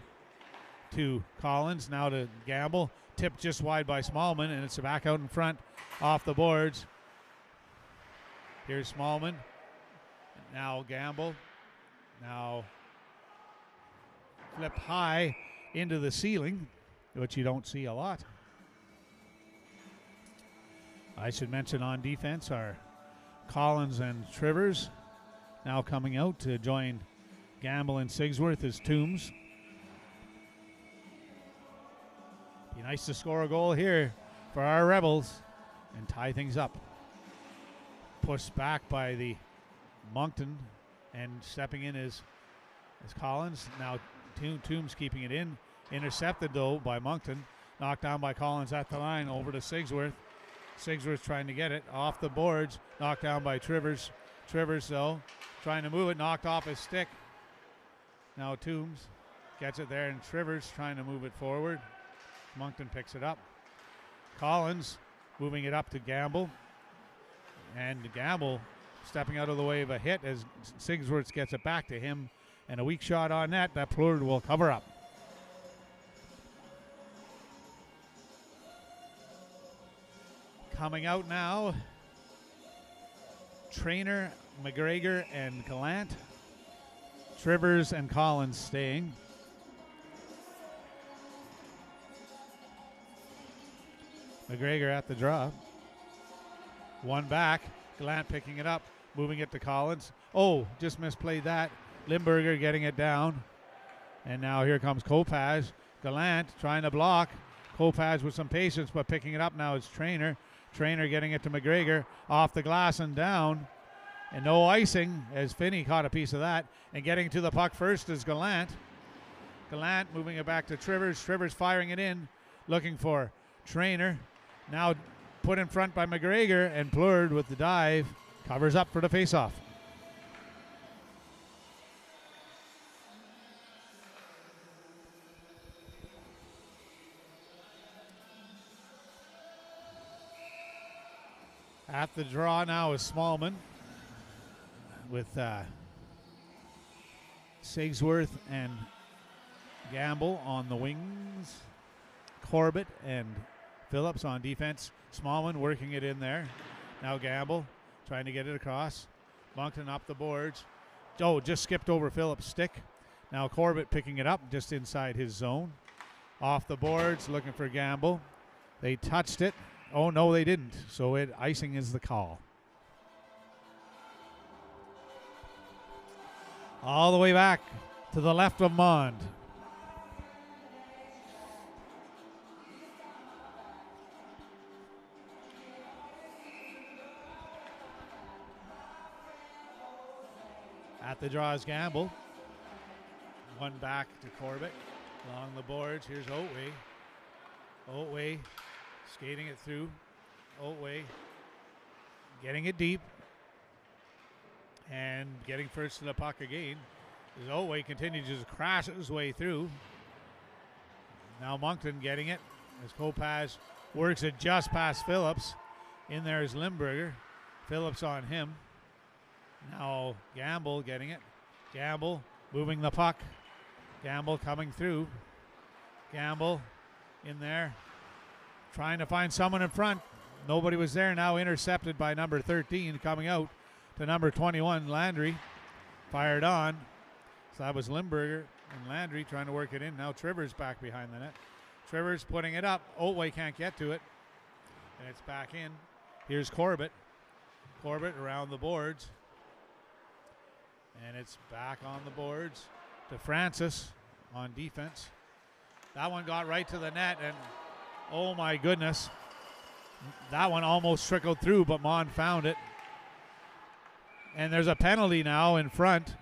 to Collins, now to Gamble. Tipped just wide by Smallman, and it's back out in front off the boards. Here's Smallman. Now Gamble. Now flip high into the ceiling, which you don't see a lot. I should mention on defense are Collins and Trivers now coming out to join Gamble and Sigsworth as Toombs. Be nice to score a goal here for our Rebels and tie things up. Pushed back by the Moncton, and stepping in is Collins. Now Toombs keeping it in. Intercepted though by Moncton. Knocked down by Collins at the line over to Sigsworth. Sigsworth trying to get it off the boards. Knocked down by Trivers. Trivers though trying to move it. Knocked off his stick. Now Toombs gets it there, and Trivers trying to move it forward. Moncton picks it up. Collins moving it up to Gamble. And Gamble stepping out of the way of a hit as Sigsworth gets it back to him. And a weak shot on net that Plurd will cover up. Coming out now, Trainer, McGregor, and Gallant. Trivers and Collins staying. McGregor at the draw. One back. Gallant picking it up, moving it to Collins. Oh, just misplayed that. Limburger getting it down. And now here comes Kopacz. Gallant trying to block. Kopacz with some patience, but picking it up now is Trainer. Trainer getting it to McGregor. Off the glass and down. And no icing as Finney caught a piece of that. And getting to the puck first is Gallant. Gallant moving it back to Trivers. Trivers firing it in. Looking for Trainer. Now put in front by McGregor, and Plurd with the dive covers up for the faceoff. At the draw now is Smallman with Sigsworth and Gamble on the wings. Corbett and Phillips on defense. Smallman working it in there. Now Gamble trying to get it across. Moncton up the boards. Oh, just skipped over Phillips' stick. Now Corbett picking it up just inside his zone. Off the boards, looking for Gamble. They touched it. Oh, no, they didn't. So icing is the call. All the way back to the left of Mond. At the draw is Gamble. One back to Corbett. Along the boards, here's Otway. Otway skating it through. Otway getting it deep. And getting first to the puck again. As Otway continues to crash his way through. Now Moncton getting it. As Kopacz works it just past Phillips. In there is Limburger. Phillips on him. Now Gamble getting it. Gamble moving the puck. Gamble coming through. Gamble in there. Trying to find someone in front. Nobody was there. Now intercepted by number 13 coming out to number 21, Landry. Fired on. So that was Limburger and Landry trying to work it in. Now Trivers back behind the net. Trivers putting it up. Otway can't get to it. And it's back in. Here's Corbett. Corbett around the boards. And it's back on the boards to Francis on defense. That one got right to the net, and oh my goodness. That one almost trickled through, but Mon found it. And there's a penalty now in front.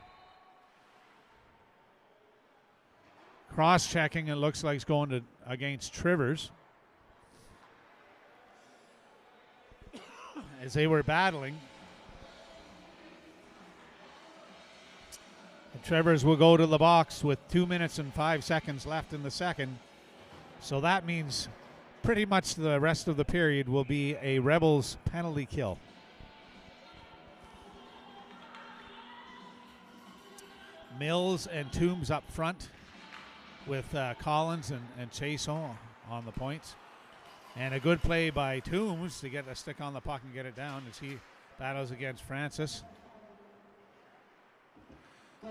Cross-checking, it looks like it's going against Trivers. As they were battling. And Trivers will go to the box with 2 minutes and 5 seconds left in the second. So that means pretty much the rest of the period will be a Rebels penalty kill. Mills and Toombs up front with Collins and Chason on the points. And a good play by Toombs to get a stick on the puck and get it down as he battles against Francis.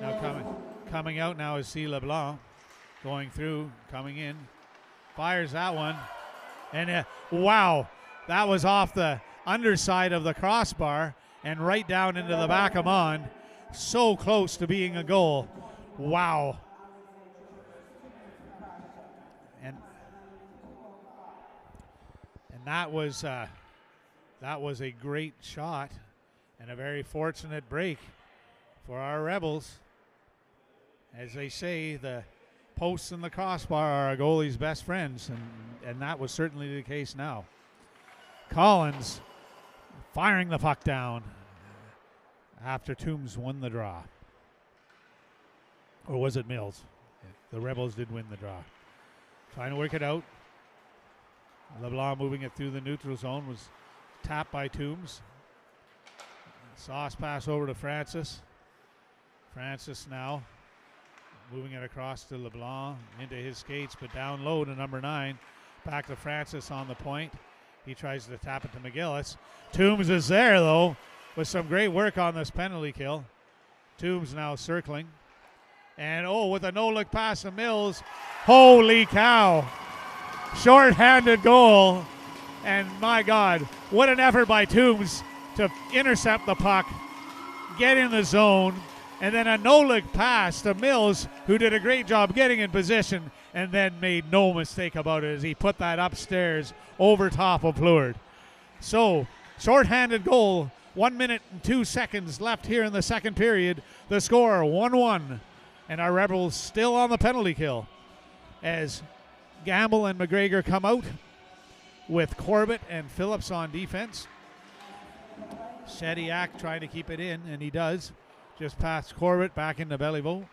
Now coming out now is C. LeBlanc. Going through, coming in. Fires that one. And wow, that was off the underside of the crossbar and right down into the back of Mon. So close to being a goal. Wow. And that was a great shot and a very fortunate break for our Rebels. As they say, the posts and the crossbar are a goalie's best friends, and that was certainly the case now. Collins firing the puck down after Toombs won the draw. Or was it Mills? The Rebels did win the draw. Trying to work it out. LeBlanc moving it through the neutral zone was tapped by Toombs. Sauce pass over to Francis. Francis now moving it across to LeBlanc into his skates, but down low to number 9. Back to Francis on the point. He tries to tap it to McGillis. Toombs is there though, with some great work on this penalty kill. Toombs now circling. And with a no-look pass to Mills. Holy cow. Short-handed goal. And my God, what an effort by Toombs to intercept the puck, get in the zone, and then a no-look pass to Mills, who did a great job getting in position and then made no mistake about it as he put that upstairs over top of Pleward. So, short-handed goal, 1 minute and 2 seconds left here in the second period. The score 1-1, and our Rebels still on the penalty kill as Gamble and McGregor come out with Corbett and Phillips on defense. Shediak trying to keep it in, and he does. Just past Corbett, back into Beliveau.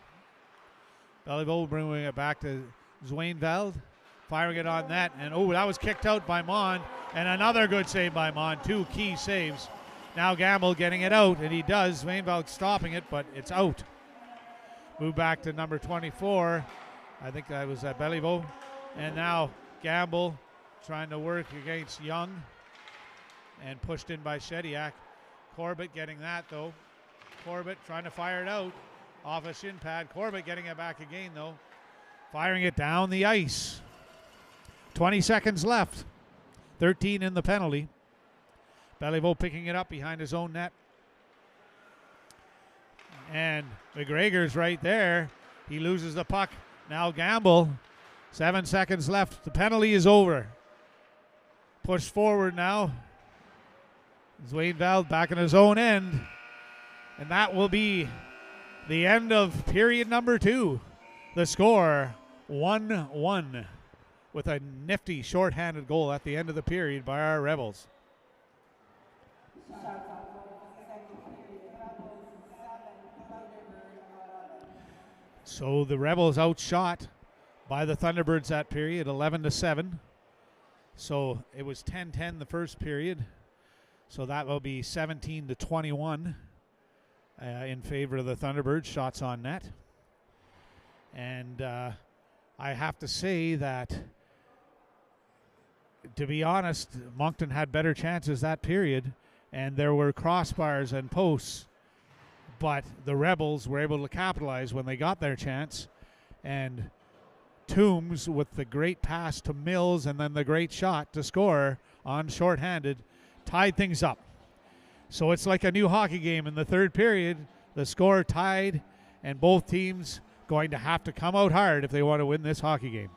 Beliveau bringing it back to Zwainveld, firing it on net, and that was kicked out by Mon, and another good save by Mon. 2 key saves. Now Gamble getting it out, and he does. Zwainveld stopping it, but it's out. Move back to number 24. I think that was Beliveau. And now Gamble trying to work against Young and pushed in by Shediak. Corbett getting that though. Corbett trying to fire it out off a shin pad. Corbett getting it back again though. Firing it down the ice. 20 seconds left. 13 in the penalty. Beliveau picking it up behind his own net. And McGregor's right there. He loses the puck. Now Gamble. 7 seconds left. The penalty is over. Pushed forward now. Zwainveld back in his own end. And that will be the end of period number 2. The score 1-1 with a nifty shorthanded goal at the end of the period by our Rebels. So the Rebels outshot by the Thunderbirds that period, 11-7. So it was 10-10 the first period. So that will be 17-21 in favor of the Thunderbirds, shots on net. And I have to say that, to be honest, Moncton had better chances that period, and there were crossbars and posts, but the Rebels were able to capitalize when they got their chance. And Toombs with the great pass to Mills and then the great shot to score on shorthanded tied things up. So it's like a new hockey game in the third period. The score tied, and both teams going to have to come out hard if they want to win this hockey game.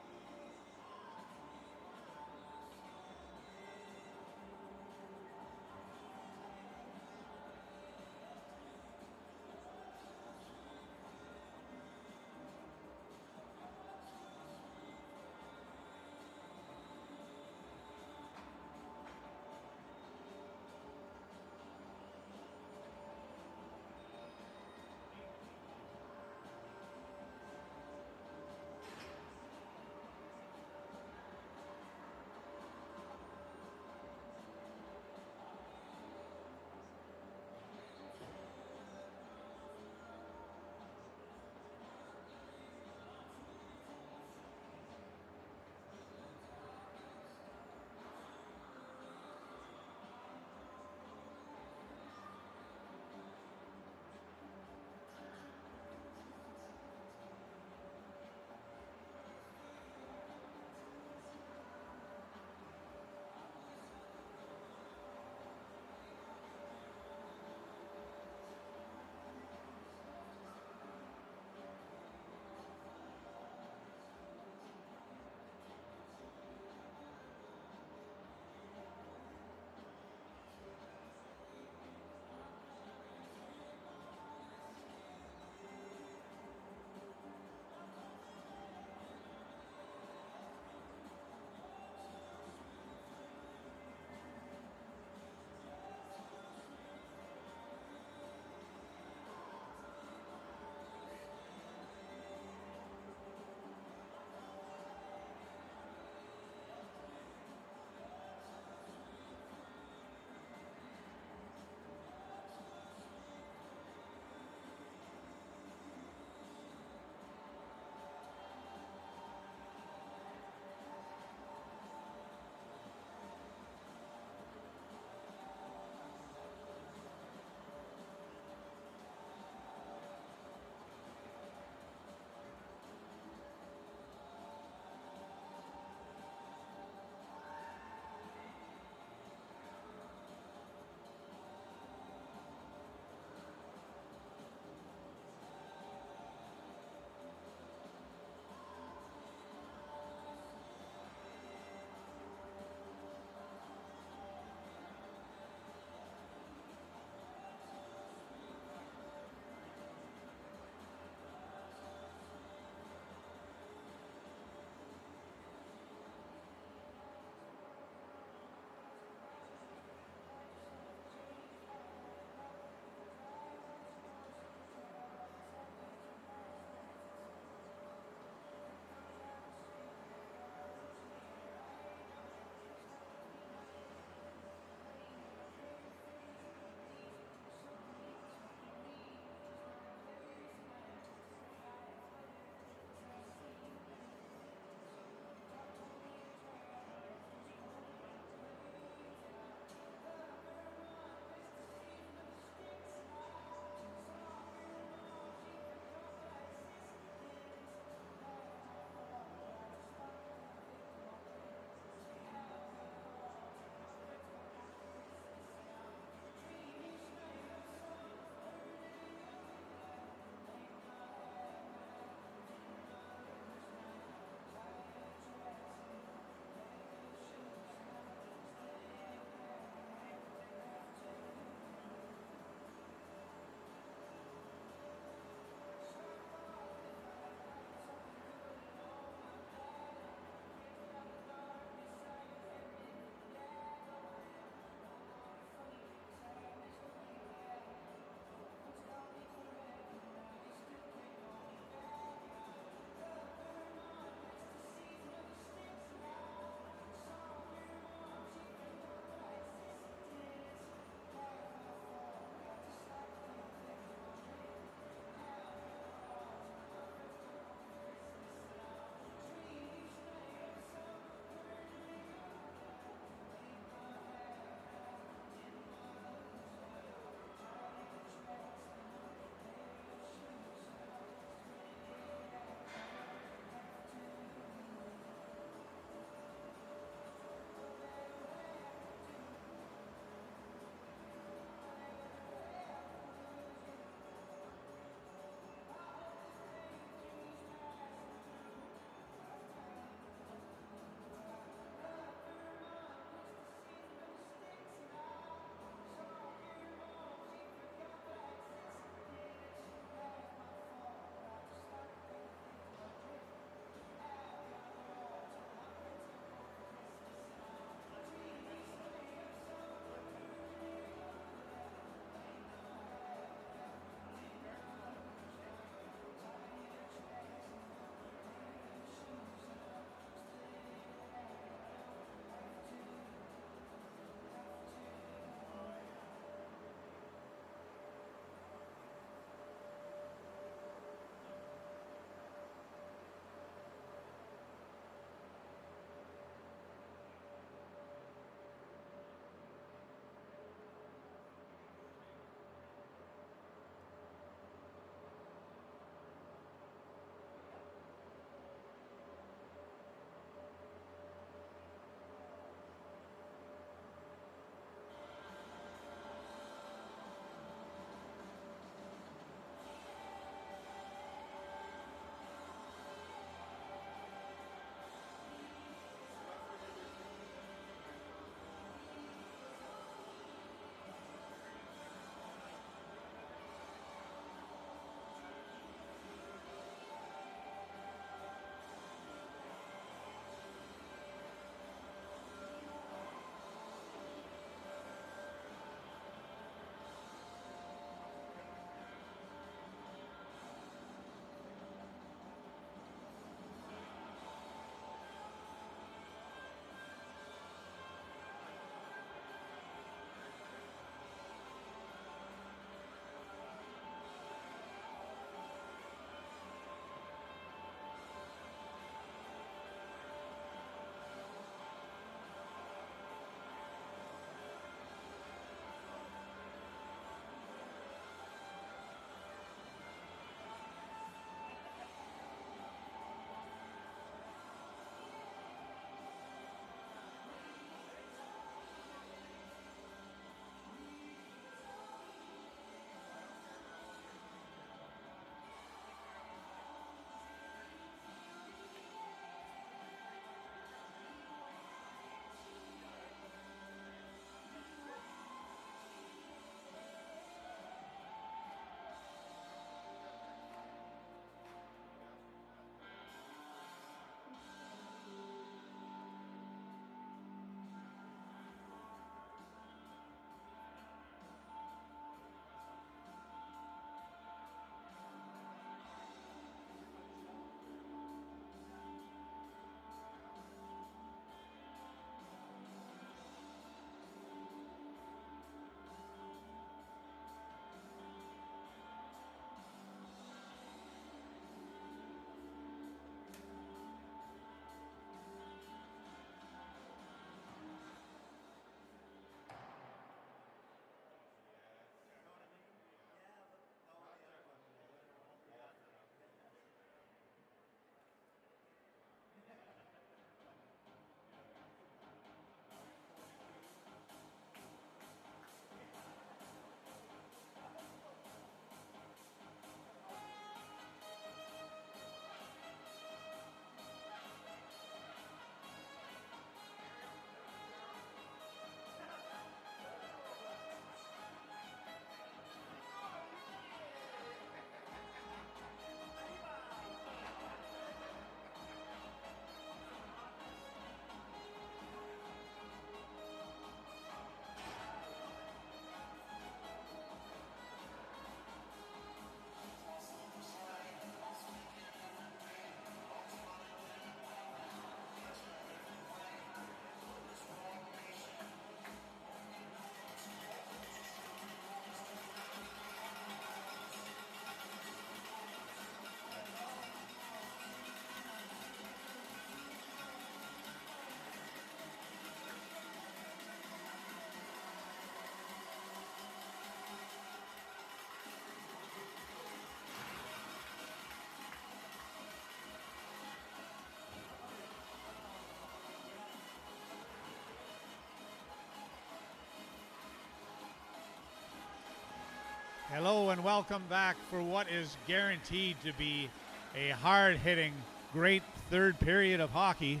Hello and welcome back for what is guaranteed to be a hard-hitting, great third period of hockey.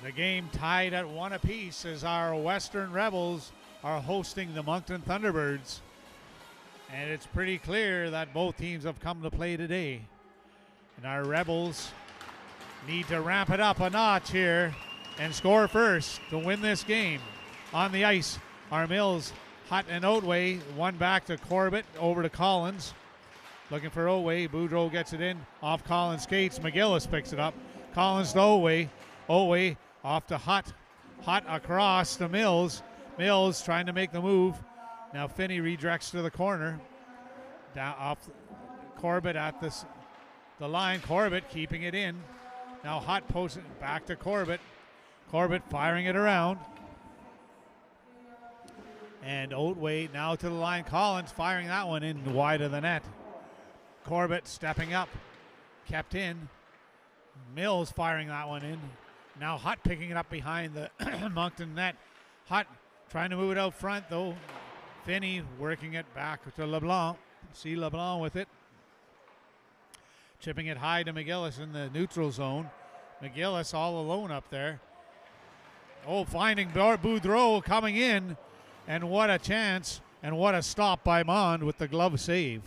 The game tied at 1 apiece as our Western Rebels are hosting the Moncton Thunderbirds. And it's pretty clear that both teams have come to play today. And our Rebels need to ramp it up a notch here and score first to win this game. On the ice are Mills, Hutt, and Otway. One back to Corbett, over to Collins. Looking for Otway. Boudreau gets it in. Off Collins' skates. McGillis picks it up. Collins to Otway. Otway off to Hutt. Hutt across to Mills. Mills trying to make the move. Now Finney redirects to the corner. Down off Corbett at the line. Corbett keeping it in. Now Hutt posts it back to Corbett. Corbett firing it around. And Otway now to the line. Collins firing that one in wide of the net. Corbett stepping up. Kept in. Mills firing that one in. Now Hutt picking it up behind the Moncton net. Hutt trying to move it out front though. Finney working it back to LeBlanc. See LeBlanc with it. Chipping it high to McGillis in the neutral zone. McGillis all alone up there. Oh, finding Boudreau coming in. And what a chance, and what a stop by Mond with the glove save.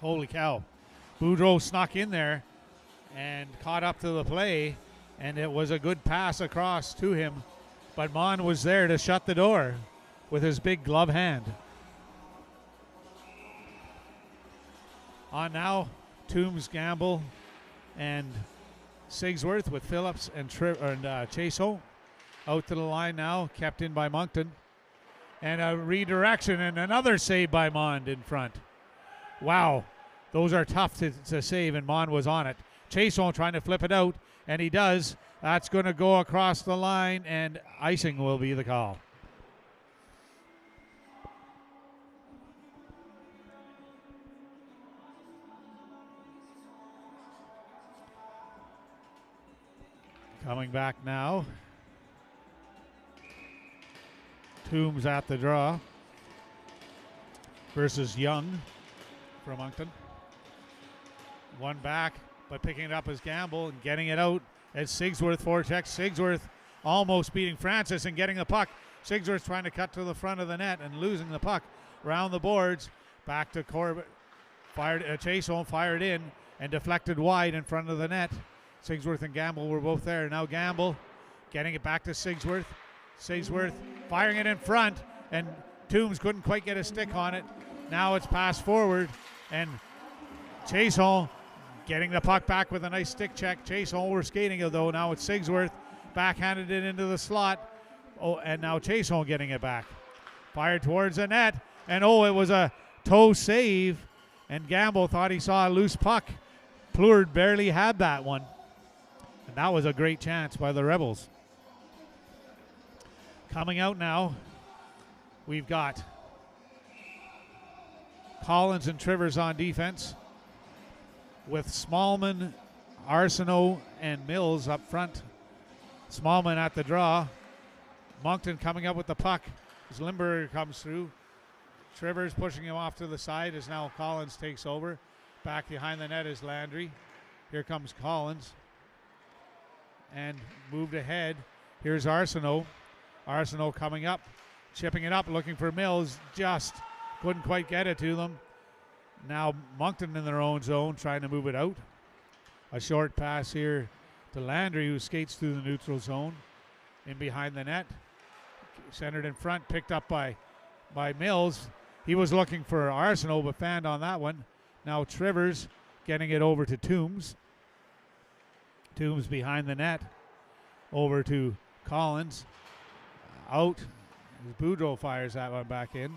Holy cow. Boudreau snuck in there and caught up to the play, and it was a good pass across to him. But Mond was there to shut the door with his big glove hand. On now, Toombs, Gamble, and Sigsworth with Phillips and Chaseau out to the line now, kept in by Moncton. And a redirection and another save by Mond in front. Wow, those are tough to save, and Mond was on it. Chaseau trying to flip it out, and he does. That's going to go across the line, and icing will be the call. Coming back now. Toombs at the draw versus Young from Moncton. One back, but picking it up as Gamble and getting it out as Sigsworth forechecks. Sigsworth almost beating Francis and getting the puck. Sigsworth trying to cut to the front of the net and losing the puck. Round the boards, back to Corbett. Chaseau fired in and deflected wide in front of the net. Sigsworth and Gamble were both there. Now Gamble getting it back to Sigsworth. Sigsworth firing it in front, and Toombs couldn't quite get a stick on it. Now it's passed forward, and Chaseau getting the puck back with a nice stick check. Chaseau over skating it though. Now it's Sigsworth backhanded it into the slot. Oh, and now Chaseau getting it back. Fired towards the net, and oh, it was a toe save, and Gamble thought he saw a loose puck. Plurd barely had that one. And that was a great chance by the Rebels. Coming out now, we've got Collins and Trivers on defense with Smallman, Arsenault, and Mills up front. Smallman at the draw. Moncton coming up with the puck as Limburger comes through. Trivers pushing him off to the side as now Collins takes over. Back behind the net is Landry. Here comes Collins. And moved ahead. Here's Arsenault. Arsenault coming up, chipping it up, looking for Mills. Just couldn't quite get it to them. Now Moncton in their own zone, trying to move it out. A short pass here to Landry, who skates through the neutral zone. In behind the net. Centered in front, picked up by Mills. He was looking for Arsenault, but fanned on that one. Now Trivers getting it over to Toombs. Toombs behind the net. Over to Collins. Out. Boudreau fires that one back in.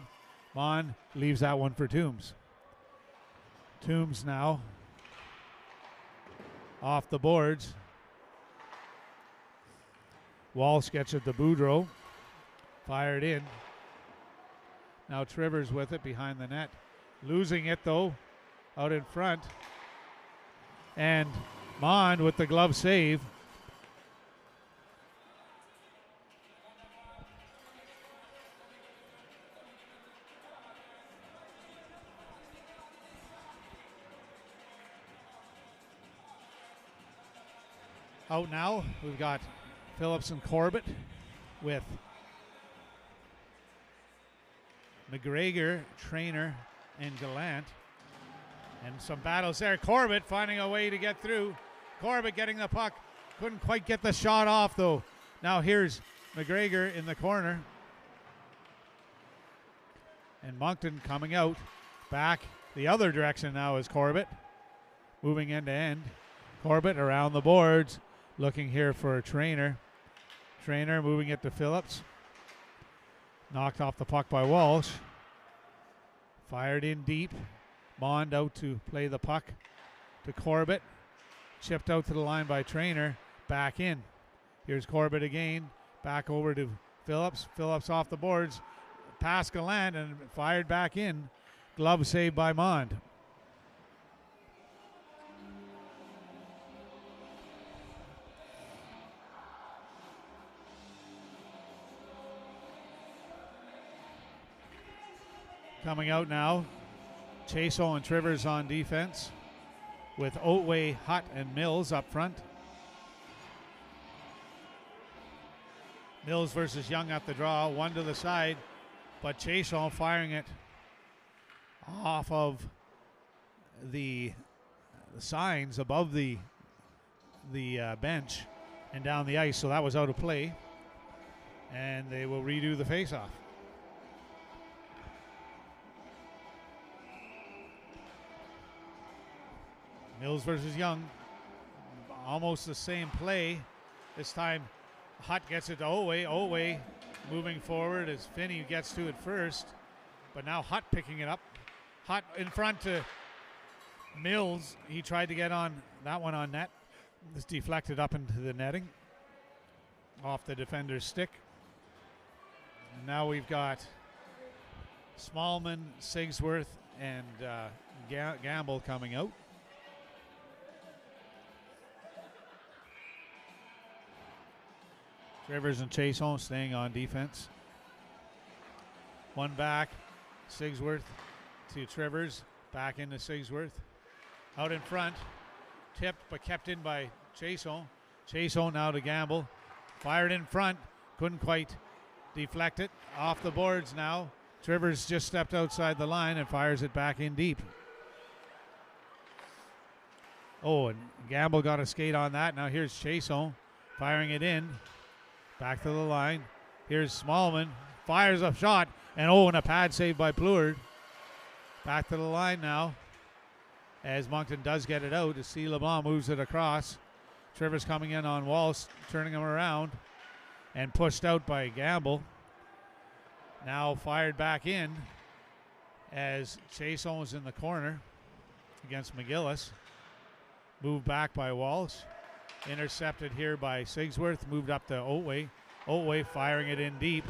Mon leaves that one for Toombs. Toombs now off the boards. Walsh gets it to Boudreau. Fired in. Now Trivers with it behind the net. Losing it though. Out in front. And Mond with the glove save. Out now, we've got Phillips and Corbett with McGregor, Trainer, and Gallant. And some battles there. Corbett finding a way to get through. Corbett getting the puck. Couldn't quite get the shot off, though. Now here's McGregor in the corner. And Moncton coming out. Back the other direction now is Corbett. Moving end to end. Corbett around the boards. Looking here for a Trainer. Trainer moving it to Phillips. Knocked off the puck by Walsh. Fired in deep. Mond out to play the puck to Corbett. Chipped out to the line by Trainer. Back in. Here's Corbett again. Back over to Phillips. Phillips off the boards. Past Gallant and fired back in. Glove saved by Mond. Coming out now, Chaso and Trivers on defense with Otway, Hutt, and Mills up front. Mills versus Young at the draw, one to the side, but Chaso firing it off of the signs above the bench and down the ice, so that was out of play, and they will redo the faceoff. Mills versus Young, almost the same play. This time Hutt gets it to Otway. Otway moving forward as Finney gets to it first, but now Hutt picking it up. Hutt in front to Mills. He tried to get on that one on net. This deflected up into the netting off the defender's stick. And now we've got Smallman, Sigsworth, and Gamble coming out. Trivers and Chason staying on defense. One back, Sigsworth to Trivers, back into Sigsworth. Out in front, tipped but kept in by Chason. Chason now to Gamble. Fired in front, couldn't quite deflect it. Off the boards now. Trivers just stepped outside the line and fires it back in deep. Oh, and Gamble got a skate on that. Now here's Chason firing it in. Back to the line. Here's Smallman. Fires a shot. And a pad save by Pleward. Back to the line now. As Moncton does get it out. As C. LeBlanc moves it across. Trivers coming in on Walsh. Turning him around. And pushed out by Gamble. Now fired back in. As Chason was in the corner. Against McGillis. Moved back by Walsh. Intercepted here by Sigsworth. Moved up to Otway. Otway firing it in deep.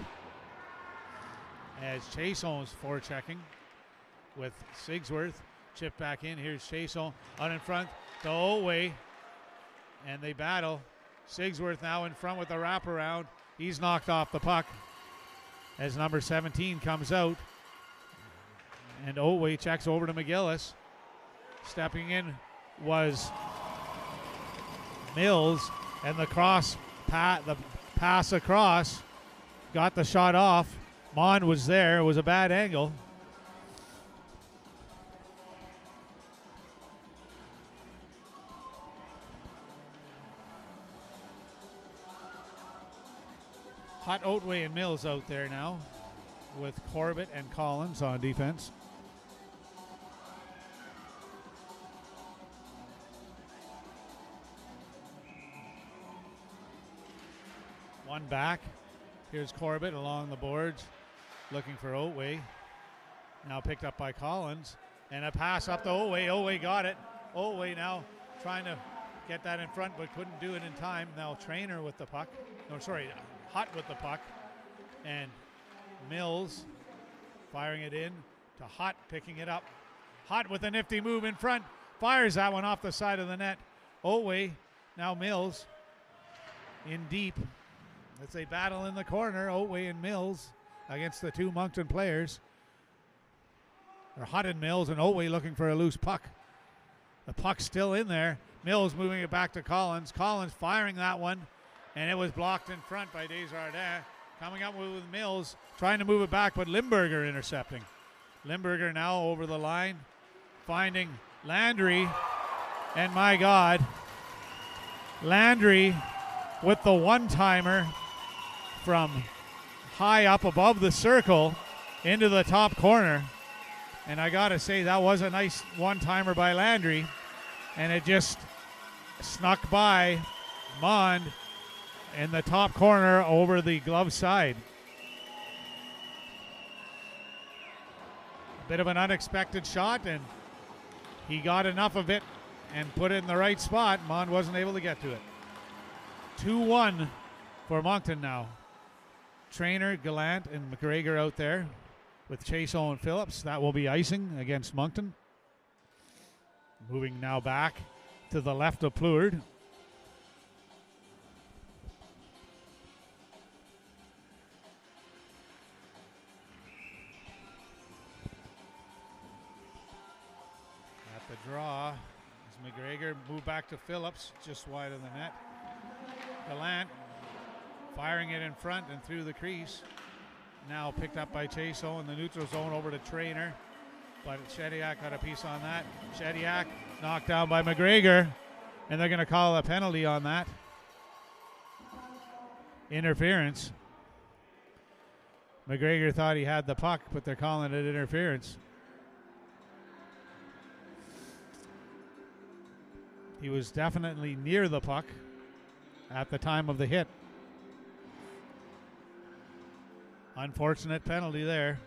As Chason is forechecking with Sigsworth. Chip back in. Here's Chason out in front to Otway. And they battle. Sigsworth now in front with the wraparound. He's knocked off the puck. As number 17 comes out. And Otway checks over to McGillis. Stepping in was Mills, and the pass across got the shot off. Mon was there. It was a bad angle. Hutt, Otway, and Mills out there now with Corbett and Collins on defense. One back. Here's Corbett along the boards looking for Otway. Now picked up by Collins. And a pass up to Otway. Otway got it. Otway now trying to get that in front but couldn't do it in time. Now Trainer with the puck. No, sorry, Hutt with the puck. And Mills firing it in to Hutt, picking it up. Hutt with a nifty move in front. Fires that one off the side of the net. Otway, now Mills in deep. It's a battle in the corner, Otway and Mills against the two Moncton players. They're Hutt and Mills, and Otway looking for a loose puck. The puck's still in there. Mills moving it back to Collins. Collins firing that one, and it was blocked in front by Desjardins. Coming up with Mills, trying to move it back, but Limburger intercepting. Limburger now over the line, finding Landry, and my God, Landry with the one-timer from high up above the circle into the top corner. And I gotta say, that was a nice one-timer by Landry, and it just snuck by Mond in the top corner over the glove side. A bit of an unexpected shot, and he got enough of it and put it in the right spot. Mond wasn't able to get to it. 2-1 for Moncton now. Trainer, Gallant, and McGregor out there with Chaseau and Phillips. That will be icing against Moncton. Moving now back to the left of Pleward. At the draw, as McGregor moved back to Phillips, just wide of the net. Gallant firing it in front and through the crease. Now picked up by Chaseau in the neutral zone over to Trainer. But Shediak got a piece on that. Shediak knocked down by McGregor. And they're going to call a penalty on that. Interference. McGregor thought he had the puck, but they're calling it interference. He was definitely near the puck at the time of the hit. Unfortunate penalty there.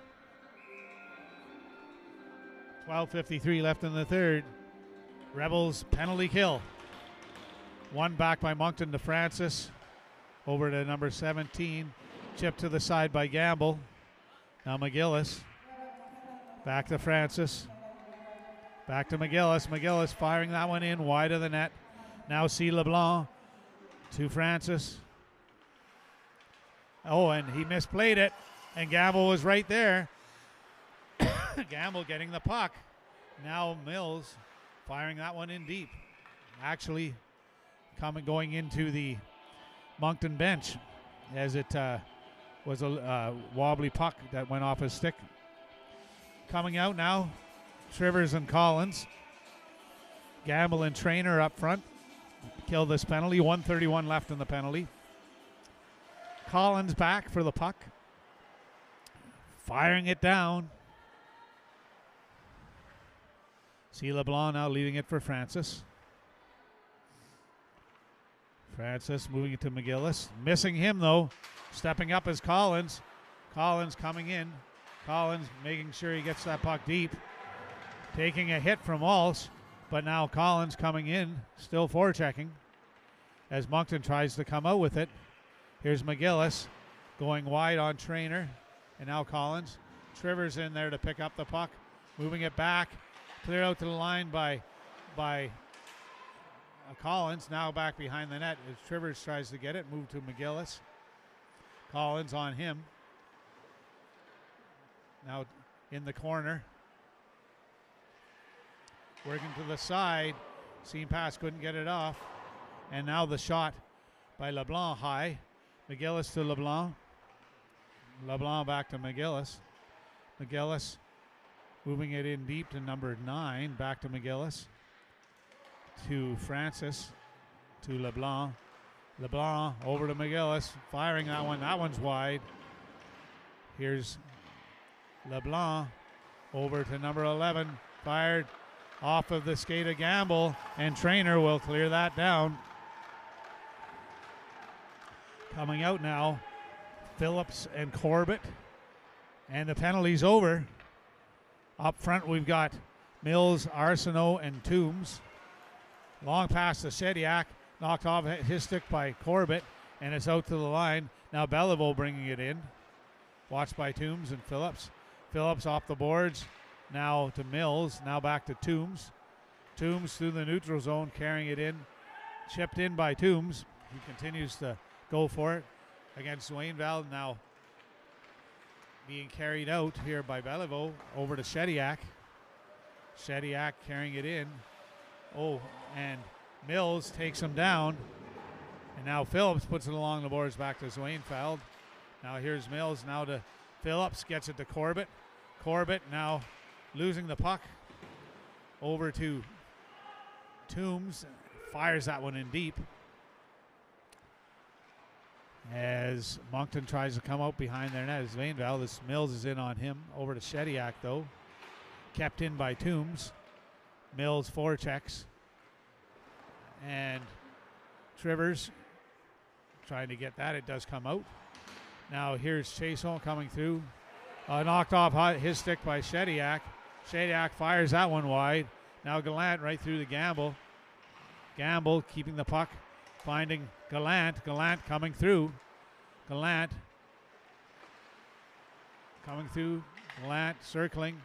12:53 left in the third. Rebels penalty kill. One back by Moncton to Francis. Over to number 17. Chip to the side by Gamble. Now McGillis. Back to Francis. Back to McGillis. McGillis firing that one in wide of the net. Now C. LeBlanc to Francis. Oh, and he misplayed it. And Gamble was right there. Gamble getting the puck. Now Mills firing that one in deep. Actually going into the Moncton bench as it was a wobbly puck that went off his stick. Coming out now, Trivers and Collins. Gamble and Trainer up front. Kill this penalty. 1:31 left in the penalty. Collins back for the puck. Firing it down. C. LeBlanc now leaving it for Francis. Francis moving it to McGillis. Missing him though. Stepping up is Collins. Collins coming in. Collins making sure he gets that puck deep. Taking a hit from Walsh. But now Collins coming in. Still forechecking. As Moncton tries to come out with it. Here's McGillis going wide on Trainer. And now Collins. Trivers in there to pick up the puck. Moving it back. Clear out to the line by Collins. Now back behind the net as Trivers tries to get it. Move to McGillis. Collins on him. Now in the corner. Working to the side. Seam pass couldn't get it off. And now the shot by LeBlanc high. McGillis to LeBlanc. LeBlanc back to McGillis. McGillis moving it in deep to number 9. Back to McGillis. To Francis. To LeBlanc. LeBlanc over to McGillis. Firing that one. That one's wide. Here's LeBlanc over to number 11. Fired off of the skate of Gamble. And Trainer will clear that down. Coming out now. Phillips and Corbett. And the penalty's over. Up front we've got Mills, Arsenault, and Toombs. Long pass to Shediak. Knocked off his stick by Corbett. And it's out to the line. Now Beliveau bringing it in. Watched by Toombs and Phillips. Phillips off the boards. Now to Mills. Now back to Toombs. Toombs through the neutral zone carrying it in. Chipped in by Toombs. He continues to go for it against Wayneville. Now being carried out here by Beliveau over to Shediak. Shediak carrying it in. Oh, and Mills takes him down. And now Phillips puts it along the boards back to Zwainfeld. Now here's Mills now to Phillips, gets it to Corbett. Corbett now losing the puck over to Toombs, fires that one in deep. As Moncton tries to come out behind their net, as Zwainfeld, this Mills is in on him. Over to Shediak though. Kept in by Toombs. Mills forechecks. And Trivers trying to get that. It does come out. Now here's Chason coming through. Knocked off his stick by Shediak. Shediak fires that one wide. Now Gallant right through the Gamble. Gamble keeping the puck. Finding Gallant. Gallant coming through. Gallant coming through. Gallant circling.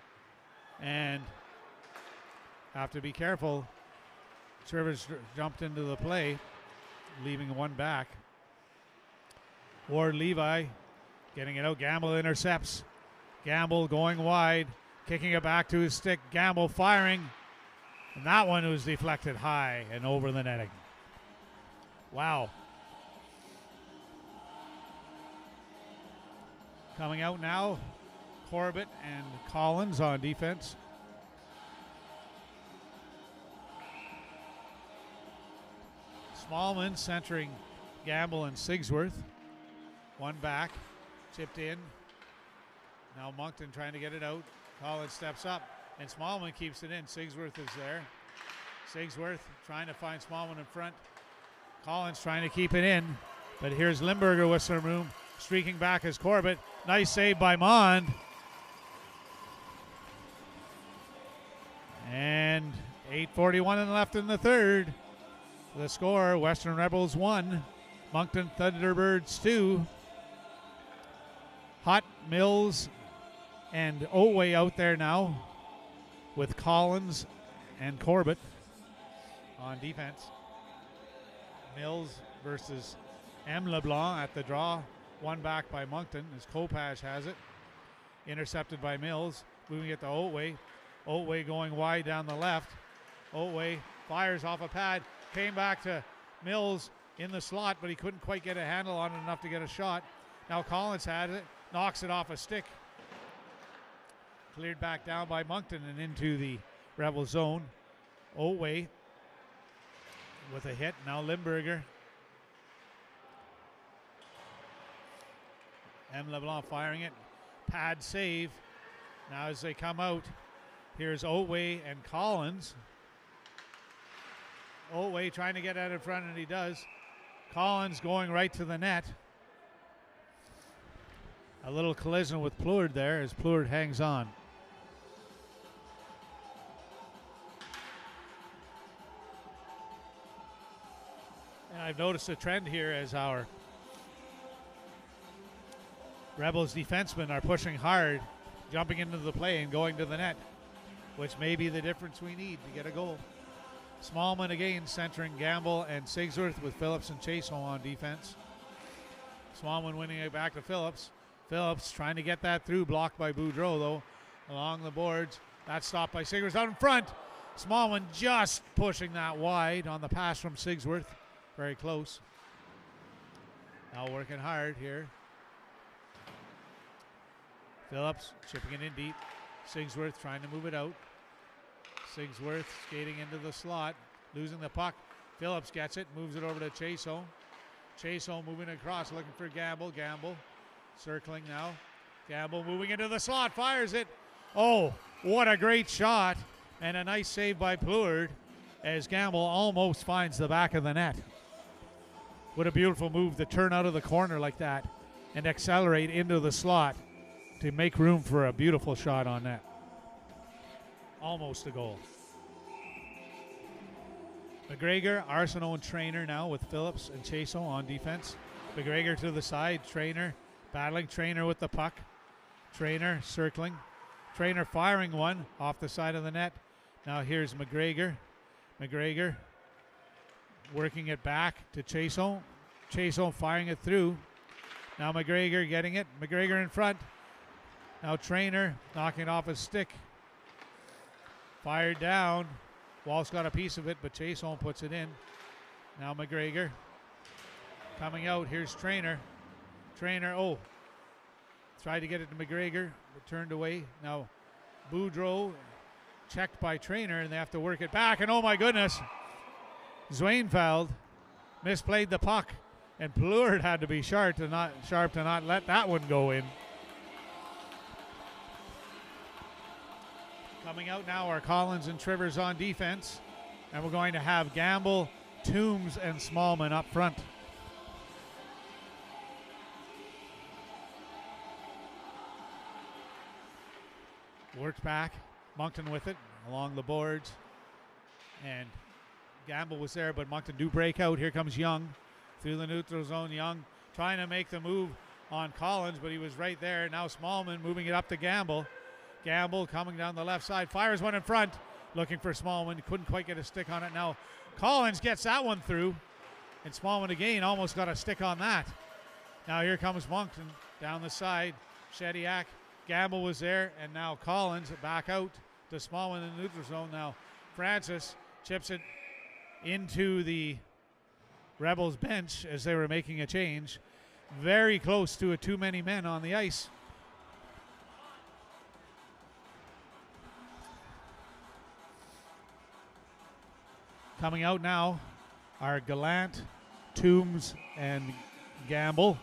And have to be careful. Trivers jumped into the play, leaving one back. Ward Levi getting it out. Gamble intercepts. Gamble going wide, kicking it back to his stick. Gamble firing. And that one was deflected high and over the netting. Wow. Coming out now, Corbett and Collins on defense. Smallman centering Gamble and Sigsworth. One back, chipped in. Now Moncton trying to get it out. Collins steps up, and Smallman keeps it in. Sigsworth is there. Sigsworth trying to find Smallman in front. Collins trying to keep it in, but here's Limburger with some room. Streaking back is Corbett. Nice save by Mond. And 8:41 left in the third. The score, Western Rebels 1, Moncton Thunderbirds 2. Hutt, Mills, and Otway out there now with Collins and Corbett on defense. Mills versus M. LeBlanc at the draw. One back by Moncton as Kopach has it. Intercepted by Mills. Moving it to Otway. Otway going wide down the left. Otway fires off a pad. Came back to Mills in the slot, but he couldn't quite get a handle on it enough to get a shot. Now Collins had it. Knocks it off a stick. Cleared back down by Moncton and into the Rebel zone. Otway with a hit. Now Limburger. M. LeBlanc firing it. Pad save. Now as they come out, here's Otway and Collins. Otway trying to get out in front, and he does. Collins going right to the net. A little collision with Plourde there as Plourde hangs on. And I've noticed a trend here as our Rebels defensemen are pushing hard, jumping into the play and going to the net, which may be the difference we need to get a goal. Smallman again centering Gamble and Sigsworth with Phillips and Chason on defense. Smallman winning it back to Phillips. Phillips trying to get that through, blocked by Boudreau though, along the boards. That's stopped by Sigsworth out in front. Smallman just pushing that wide on the pass from Sigsworth. Very close. Now working hard here. Phillips chipping it in deep. Sigsworth trying to move it out. Sigsworth skating into the slot, losing the puck. Phillips gets it, moves it over to Chason. Chason moving across, looking for Gamble. Gamble circling now. Gamble moving into the slot, fires it. Oh, what a great shot. And a nice save by Plourde as Gamble almost finds the back of the net. What a beautiful move to turn out of the corner like that and accelerate into the slot to make room for a beautiful shot on net. Almost a goal. McGregor, Arsenault, and Trainer now with Phillips and Chason on defense. McGregor to the side, Trainer battling. Trainer with the puck. Trainer circling. Trainer firing one off the side of the net. Now here's McGregor. McGregor working it back to Chason. Chason firing it through. Now McGregor getting it. McGregor in front. Now Trainer knocking it off his stick. Fired down. Walsh got a piece of it, but Chason puts it in. Now McGregor coming out. Here's Trainer. Trainer, tried to get it to McGregor, but turned away. Now Boudreau checked by Trainer, and they have to work it back. And oh my goodness, Zwainfeld misplayed the puck, and Plurd had to be sharp to not let that one go in. Coming out now are Collins and Trivers on defense, and we're going to have Gamble, Toombs, and Smallman up front. Worked back, Moncton with it along the boards, and Gamble was there, but Moncton do break out. Here comes Young through the neutral zone. Young trying to make the move on Collins, but he was right there. Now Smallman moving it up to Gamble. Gamble coming down the left side, fires one in front, looking for Smallman. Couldn't quite get a stick on it. Now Collins gets that one through, and Smallman again almost got a stick on that. Now here comes Moncton down the side. Shediak, Gamble was there, and now Collins back out to Smallman in the neutral zone. Now Francis chips it into the Rebels bench as they were making a change. Very close to a too many men on the ice. Coming out now are Gallant, Toombs, and Gamble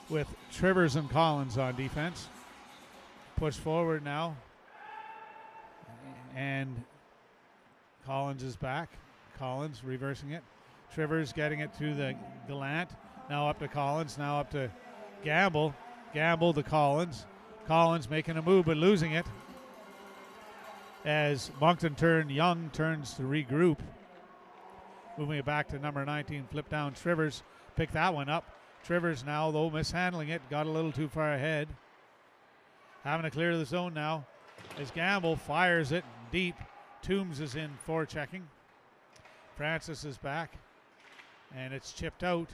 with Trivers and Collins on defense. Push forward now, and Collins is back. Collins reversing it. Trivers getting it to the Gallant. Now up to Collins, now up to Gamble. Gamble to Collins. Collins making a move but losing it. As Moncton Young turns to regroup. Moving it back to number 19, flip down Trivers. Pick that one up. Trivers now, though, mishandling it. Got a little too far ahead. Having to clear the zone now as Gamble fires it deep. Toombs is in forechecking. Francis is back, and it's chipped out.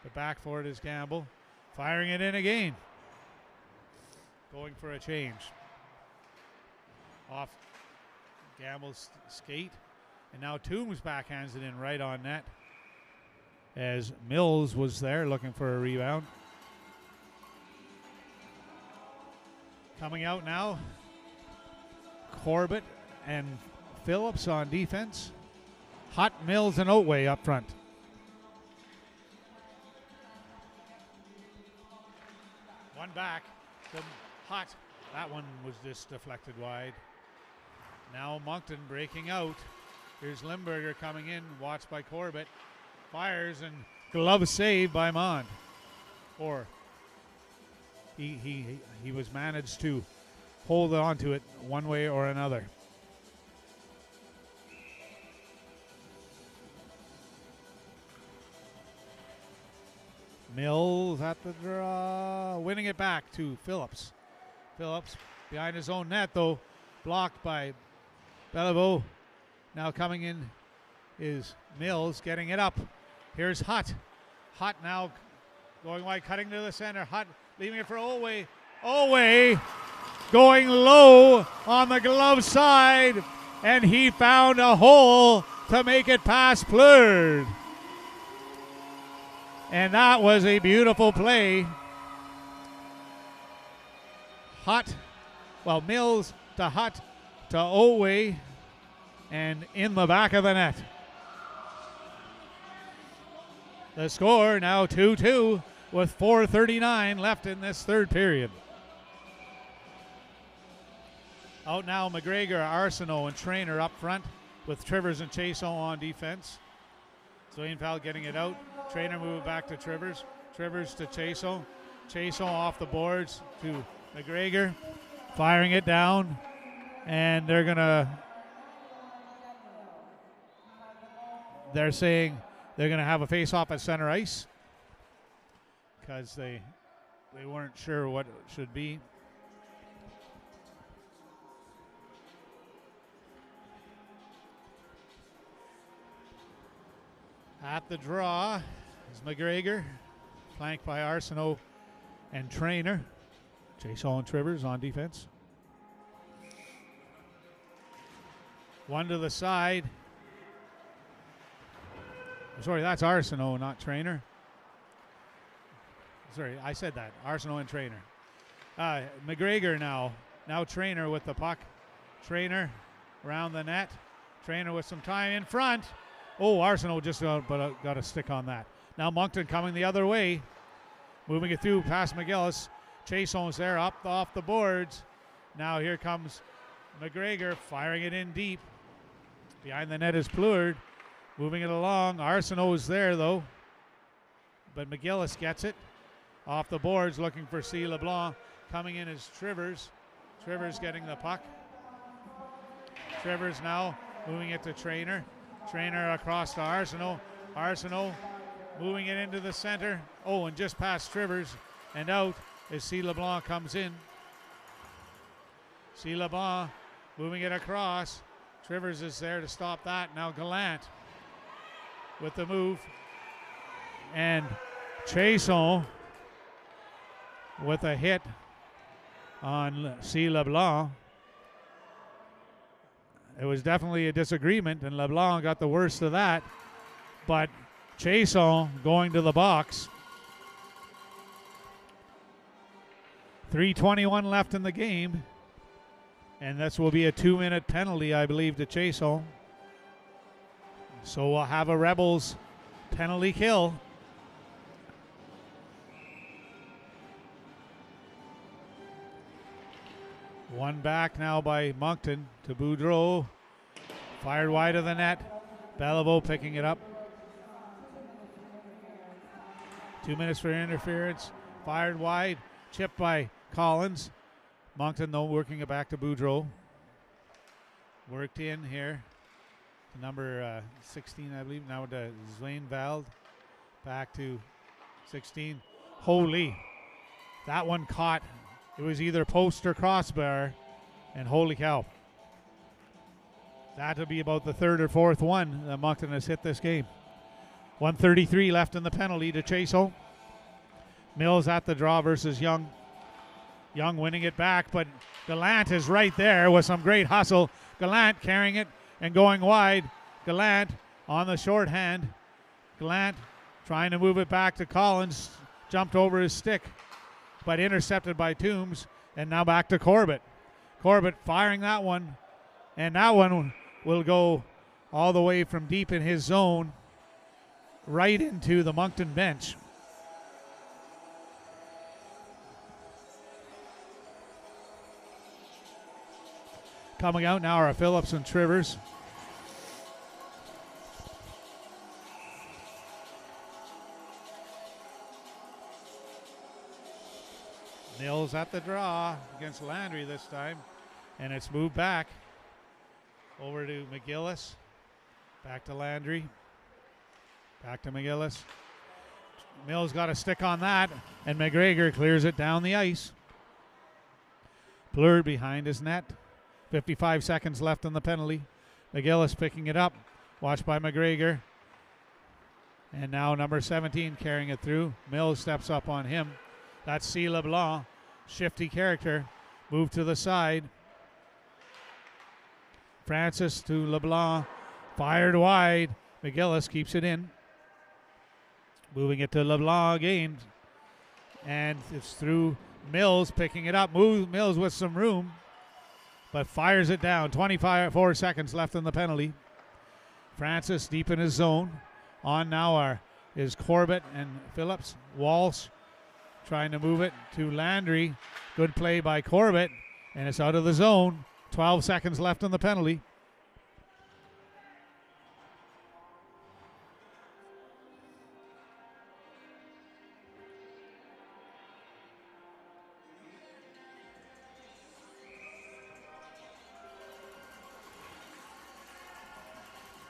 But back for it is Gamble. Firing it in again. Going for a change. Off Gamble's skate. And now Toombs backhands it in right on net as Mills was there looking for a rebound. Coming out now, Corbett and Phillips on defense. Hutt, Mills, and Otway up front. One back to Hutt. That one was just deflected wide. Now Moncton breaking out. Here's Limburger coming in, watched by Corbett. Fires and glove save by Mond. Or he was managed to hold on to it one way or another. Mills at the draw, winning it back to Phillips. Phillips behind his own net, though, blocked by Beliveau. Now coming in is Mills, getting it up. Here's Hutt. Hutt now going wide, cutting to the center. Hutt leaving it for Olway. Olway going low on the glove side, and he found a hole to make it past Plurd. And that was a beautiful play. Mills to Hutt to Olway, and in the back of the net. The score now 2-2 with 4:39 left in this third period. Out now McGregor, Arsenault, and Trainer up front with Trivers and Chason on defense. Zwainfeld getting it out. Trainer moving back to Trivers. Trivers to Chason. Chason off the boards to McGregor. Firing it down. And they're saying they're going to have a face-off at center ice because they weren't sure what it should be. At the draw is McGregor, flanked by Arsenault and Trainer. Chason and Trivers on defense. One to the side Sorry, that's Arsenault, not Trainer. Sorry, I said that. Arsenault and Trainer. McGregor now. Now Trainer with the puck. Trainer around the net. Trainer with some time in front. Oh, Arsenault just got a stick on that. Now Moncton coming the other way. Moving it through past McGillis. Chason's there up off the boards. Now here comes McGregor firing it in deep. Behind the net is Pleured. Moving it along. Arsenault is there though. But McGillis gets it. Off the boards looking for C. LeBlanc. Coming in is Trivers. Trivers getting the puck. Trivers now moving it to Trainer. Trainer across to Arsenault. Arsenault moving it into the center. Oh, and just past Trivers and out as C. LeBlanc comes in. C. LeBlanc moving it across. Trivers is there to stop that. Now Gallant with the move. And Chason with a hit on C. LeBlanc. It was definitely a disagreement, and LeBlanc got the worst of that. But Chason going to the box. 3:21 left in the game. And this will be a 2-minute penalty, I believe, to Chason. So we'll have a Rebels penalty kill. One back now by Moncton to Boudreau. Fired wide of the net. Beliveau picking it up. 2 minutes for interference. Fired wide. Chipped by Collins. Moncton, though, working it back to Boudreau. Worked in here. Number 16, I believe. Now to Zwain Vald. Back to 16. Holy. That one caught. It was either post or crossbar. And holy cow. That'll be about the third or fourth one that Moncton has hit this game. 1:33 left in the penalty to Chason. Mills at the draw versus Young. Young winning it back, but Gallant is right there with some great hustle. Gallant carrying it and going wide. Gallant on the shorthand. Gallant trying to move it back to Collins. Jumped over his stick, but intercepted by Toombs. And now back to Corbett. Corbett firing that one. And that one will go all the way from deep in his zone right into the Moncton bench. Coming out now are Phillips and Trivers. Mills at the draw against Landry this time. And it's moved back over to McGillis. Back to Landry. Back to McGillis. Mills got a stick on that. And McGregor clears it down the ice. Pleured behind his net. 55 seconds left in the penalty. McGillis picking it up. Watched by McGregor. And now number 17 carrying it through. Mills steps up on him. That's C. LeBlanc. Shifty character. Move to the side. Francis to LeBlanc. Fired wide. McGillis keeps it in. Moving it to LeBlanc again. And it's through Mills picking it up. Mills with some room, but fires it down. 24 seconds left in the penalty. Francis deep in his zone. On now is Corbett and Phillips. Walsh trying to move it to Landry. Good play by Corbett, and it's out of the zone. 12 seconds left in the penalty.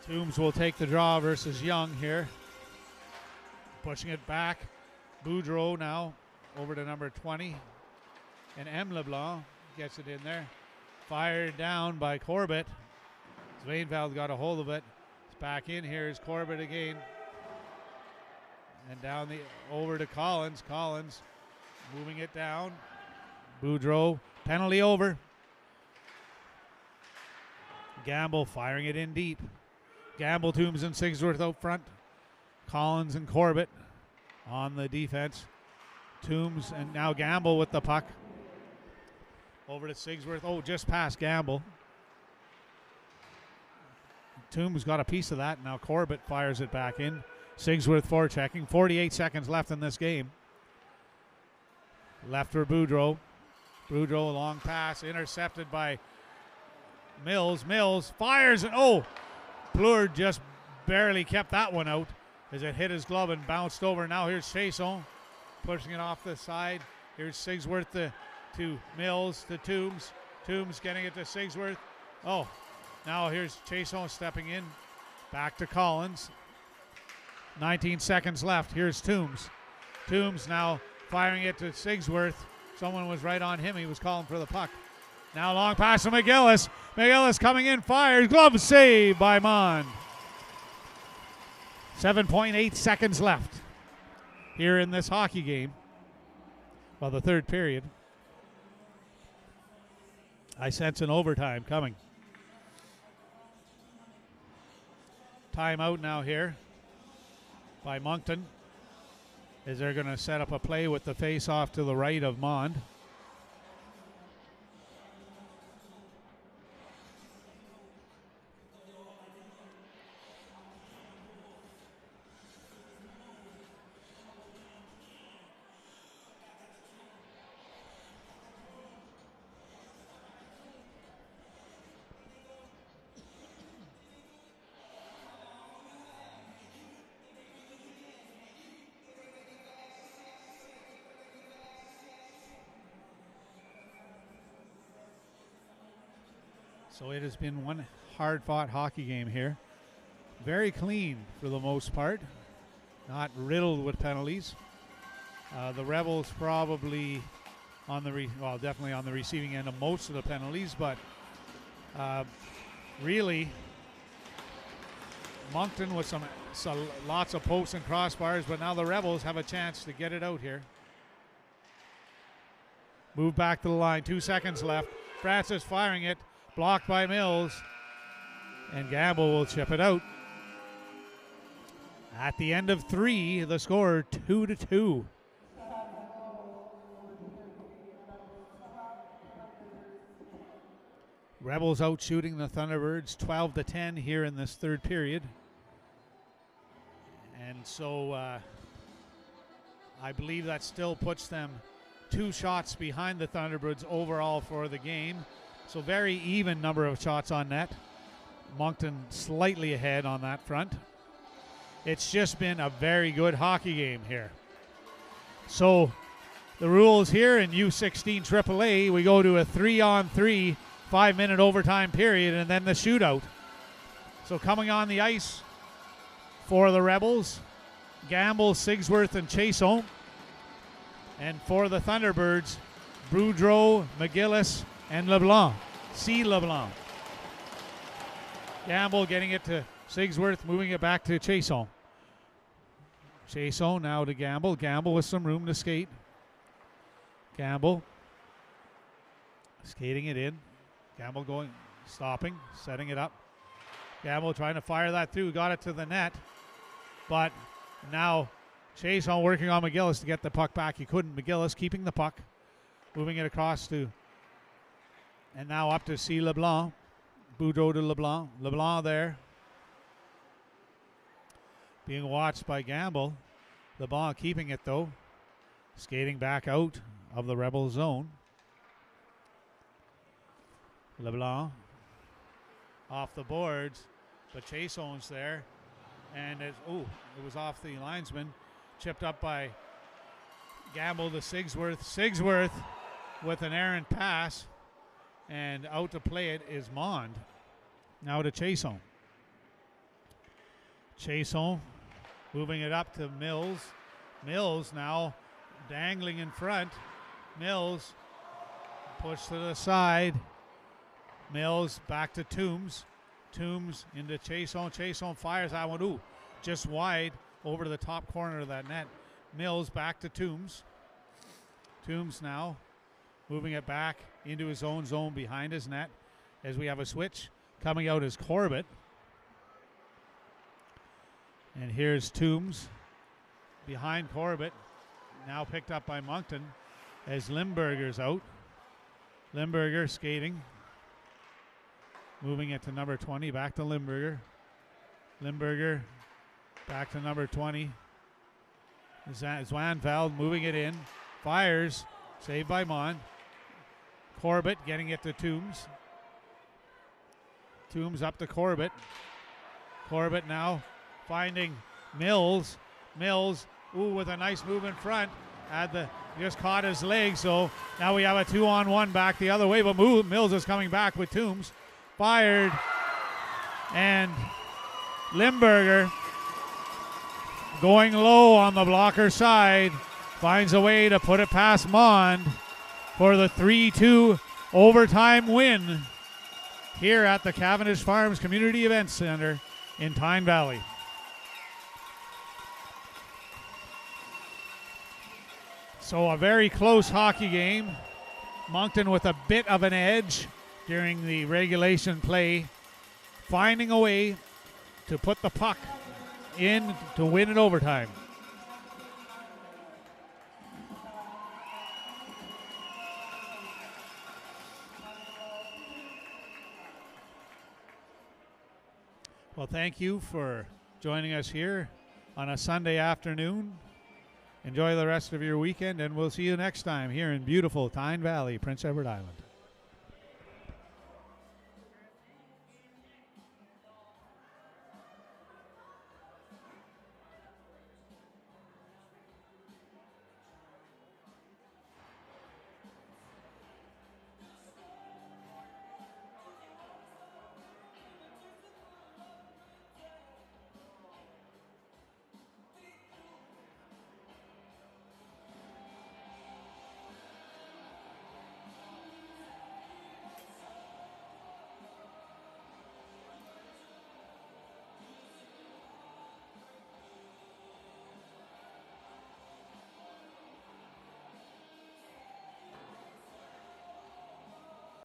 Toombs will take the draw versus Young here. Pushing it back. Boudreau now over to number 20. And M. LeBlanc gets it in there. Fired down by Corbett. Zwainveld got a hold of it. It's back in here is Corbett again. And down over to Collins. Collins moving it down. Boudreau. Penalty over. Gamble firing it in deep. Gamble, Toombs, and Sigsworth out front. Collins and Corbett on the defense. Toombs and now Gamble with the puck. Over to Sigsworth. Oh, just past Gamble. Toombs got a piece of that. Now Corbett fires it back in. Sigsworth forechecking. 48 seconds left in this game. Left for Boudreau. Boudreau, a long pass, intercepted by Mills. Mills fires and oh, Pleur just barely kept that one out as it hit his glove and bounced over. Now here's Chasson pushing it off the side. Here's Sigsworth to Mills to Toombs. Toombs getting it to Sigsworth. Oh, now here's Chasson stepping in. Back to Collins. 19 seconds left. Here's Toombs. Toombs now firing it to Sigsworth. Someone was right on him. He was calling for the puck. Now long pass to McGillis. McGillis coming in, fires. Glove save by Mond. 7.8 seconds left here in this hockey game. Well, the third period. I sense an overtime coming. Timeout now here by Moncton, as they're going to set up a play with the face-off to the right of Mond. So it has been one hard-fought hockey game here. Very clean for the most part. Not riddled with penalties. The Rebels probably on the definitely on the receiving end of most of the penalties, but really Moncton with some lots of posts and crossbars, but now the Rebels have a chance to get it out here. Move back to the line. 2 seconds left. Francis firing it. Blocked by Mills, and Gamble will chip it out. At the end of 3, the score 2-2. Rebels out shooting the Thunderbirds 12-10 here in this third period. And so I believe that still puts them 2 shots behind the Thunderbirds overall for the game. So very even number of shots on net. Moncton slightly ahead on that front. It's just been a very good hockey game here. So the rules here in U16 AAA, we go to a 3-on-3 5-minute overtime period and then the shootout. So coming on the ice for the Rebels, Gamble, Sigsworth, and Chasson. And for the Thunderbirds, Boudreau, McGillis, and LeBlanc. C. LeBlanc. Gamble getting it to Sigsworth, moving it back to Chasson. Chasson now to Gamble. Gamble with some room to skate. Gamble skating it in. Gamble going, stopping, setting it up. Gamble trying to fire that through. Got it to the net. But now Chasson working on McGillis to get the puck back. He couldn't. McGillis keeping the puck. Moving it across to, and now up to C. LeBlanc. Boudreau to LeBlanc. LeBlanc there. Being watched by Gamble. LeBlanc keeping it though. Skating back out of the Rebel zone. LeBlanc off the boards, but Chasson's there. And it was off the linesman. Chipped up by Gamble to Sigsworth. Sigsworth with an errant pass, and out to play it is Mond. Now to Chasson. Chasson moving it up to Mills. Mills now dangling in front. Mills pushed to the side. Mills back to Toombs. Toombs into Chasson. Chasson fires that one. Just wide over to the top corner of that net. Mills back to Toombs. Toombs now moving it back into his own zone behind his net as we have a switch. Coming out is Corbett. And here's Toombs behind Corbett. Now picked up by Moncton as Limburger's out. Limburger skating. Moving it to number 20. Back to Limburger. Limburger back to number 20. Zwanveld moving it in. Fires. Saved by Mon. Corbett getting it to Toombs. Toombs up to Corbett. Corbett now finding Mills. Mills, with a nice move in front. Just caught his leg, so now we have a 2-on-1 back the other way, but Mills is coming back with Toombs. Fired. And Limburger going low on the blocker side. Finds a way to put it past Mond for the 3-2 overtime win here at the Cavendish Farms Community Events Center in Tyne Valley. So a very close hockey game. Moncton with a bit of an edge during the regulation play, finding a way to put the puck in to win in overtime. Well, thank you for joining us here on a Sunday afternoon. Enjoy the rest of your weekend, and we'll see you next time here in beautiful Tyne Valley, Prince Edward Island.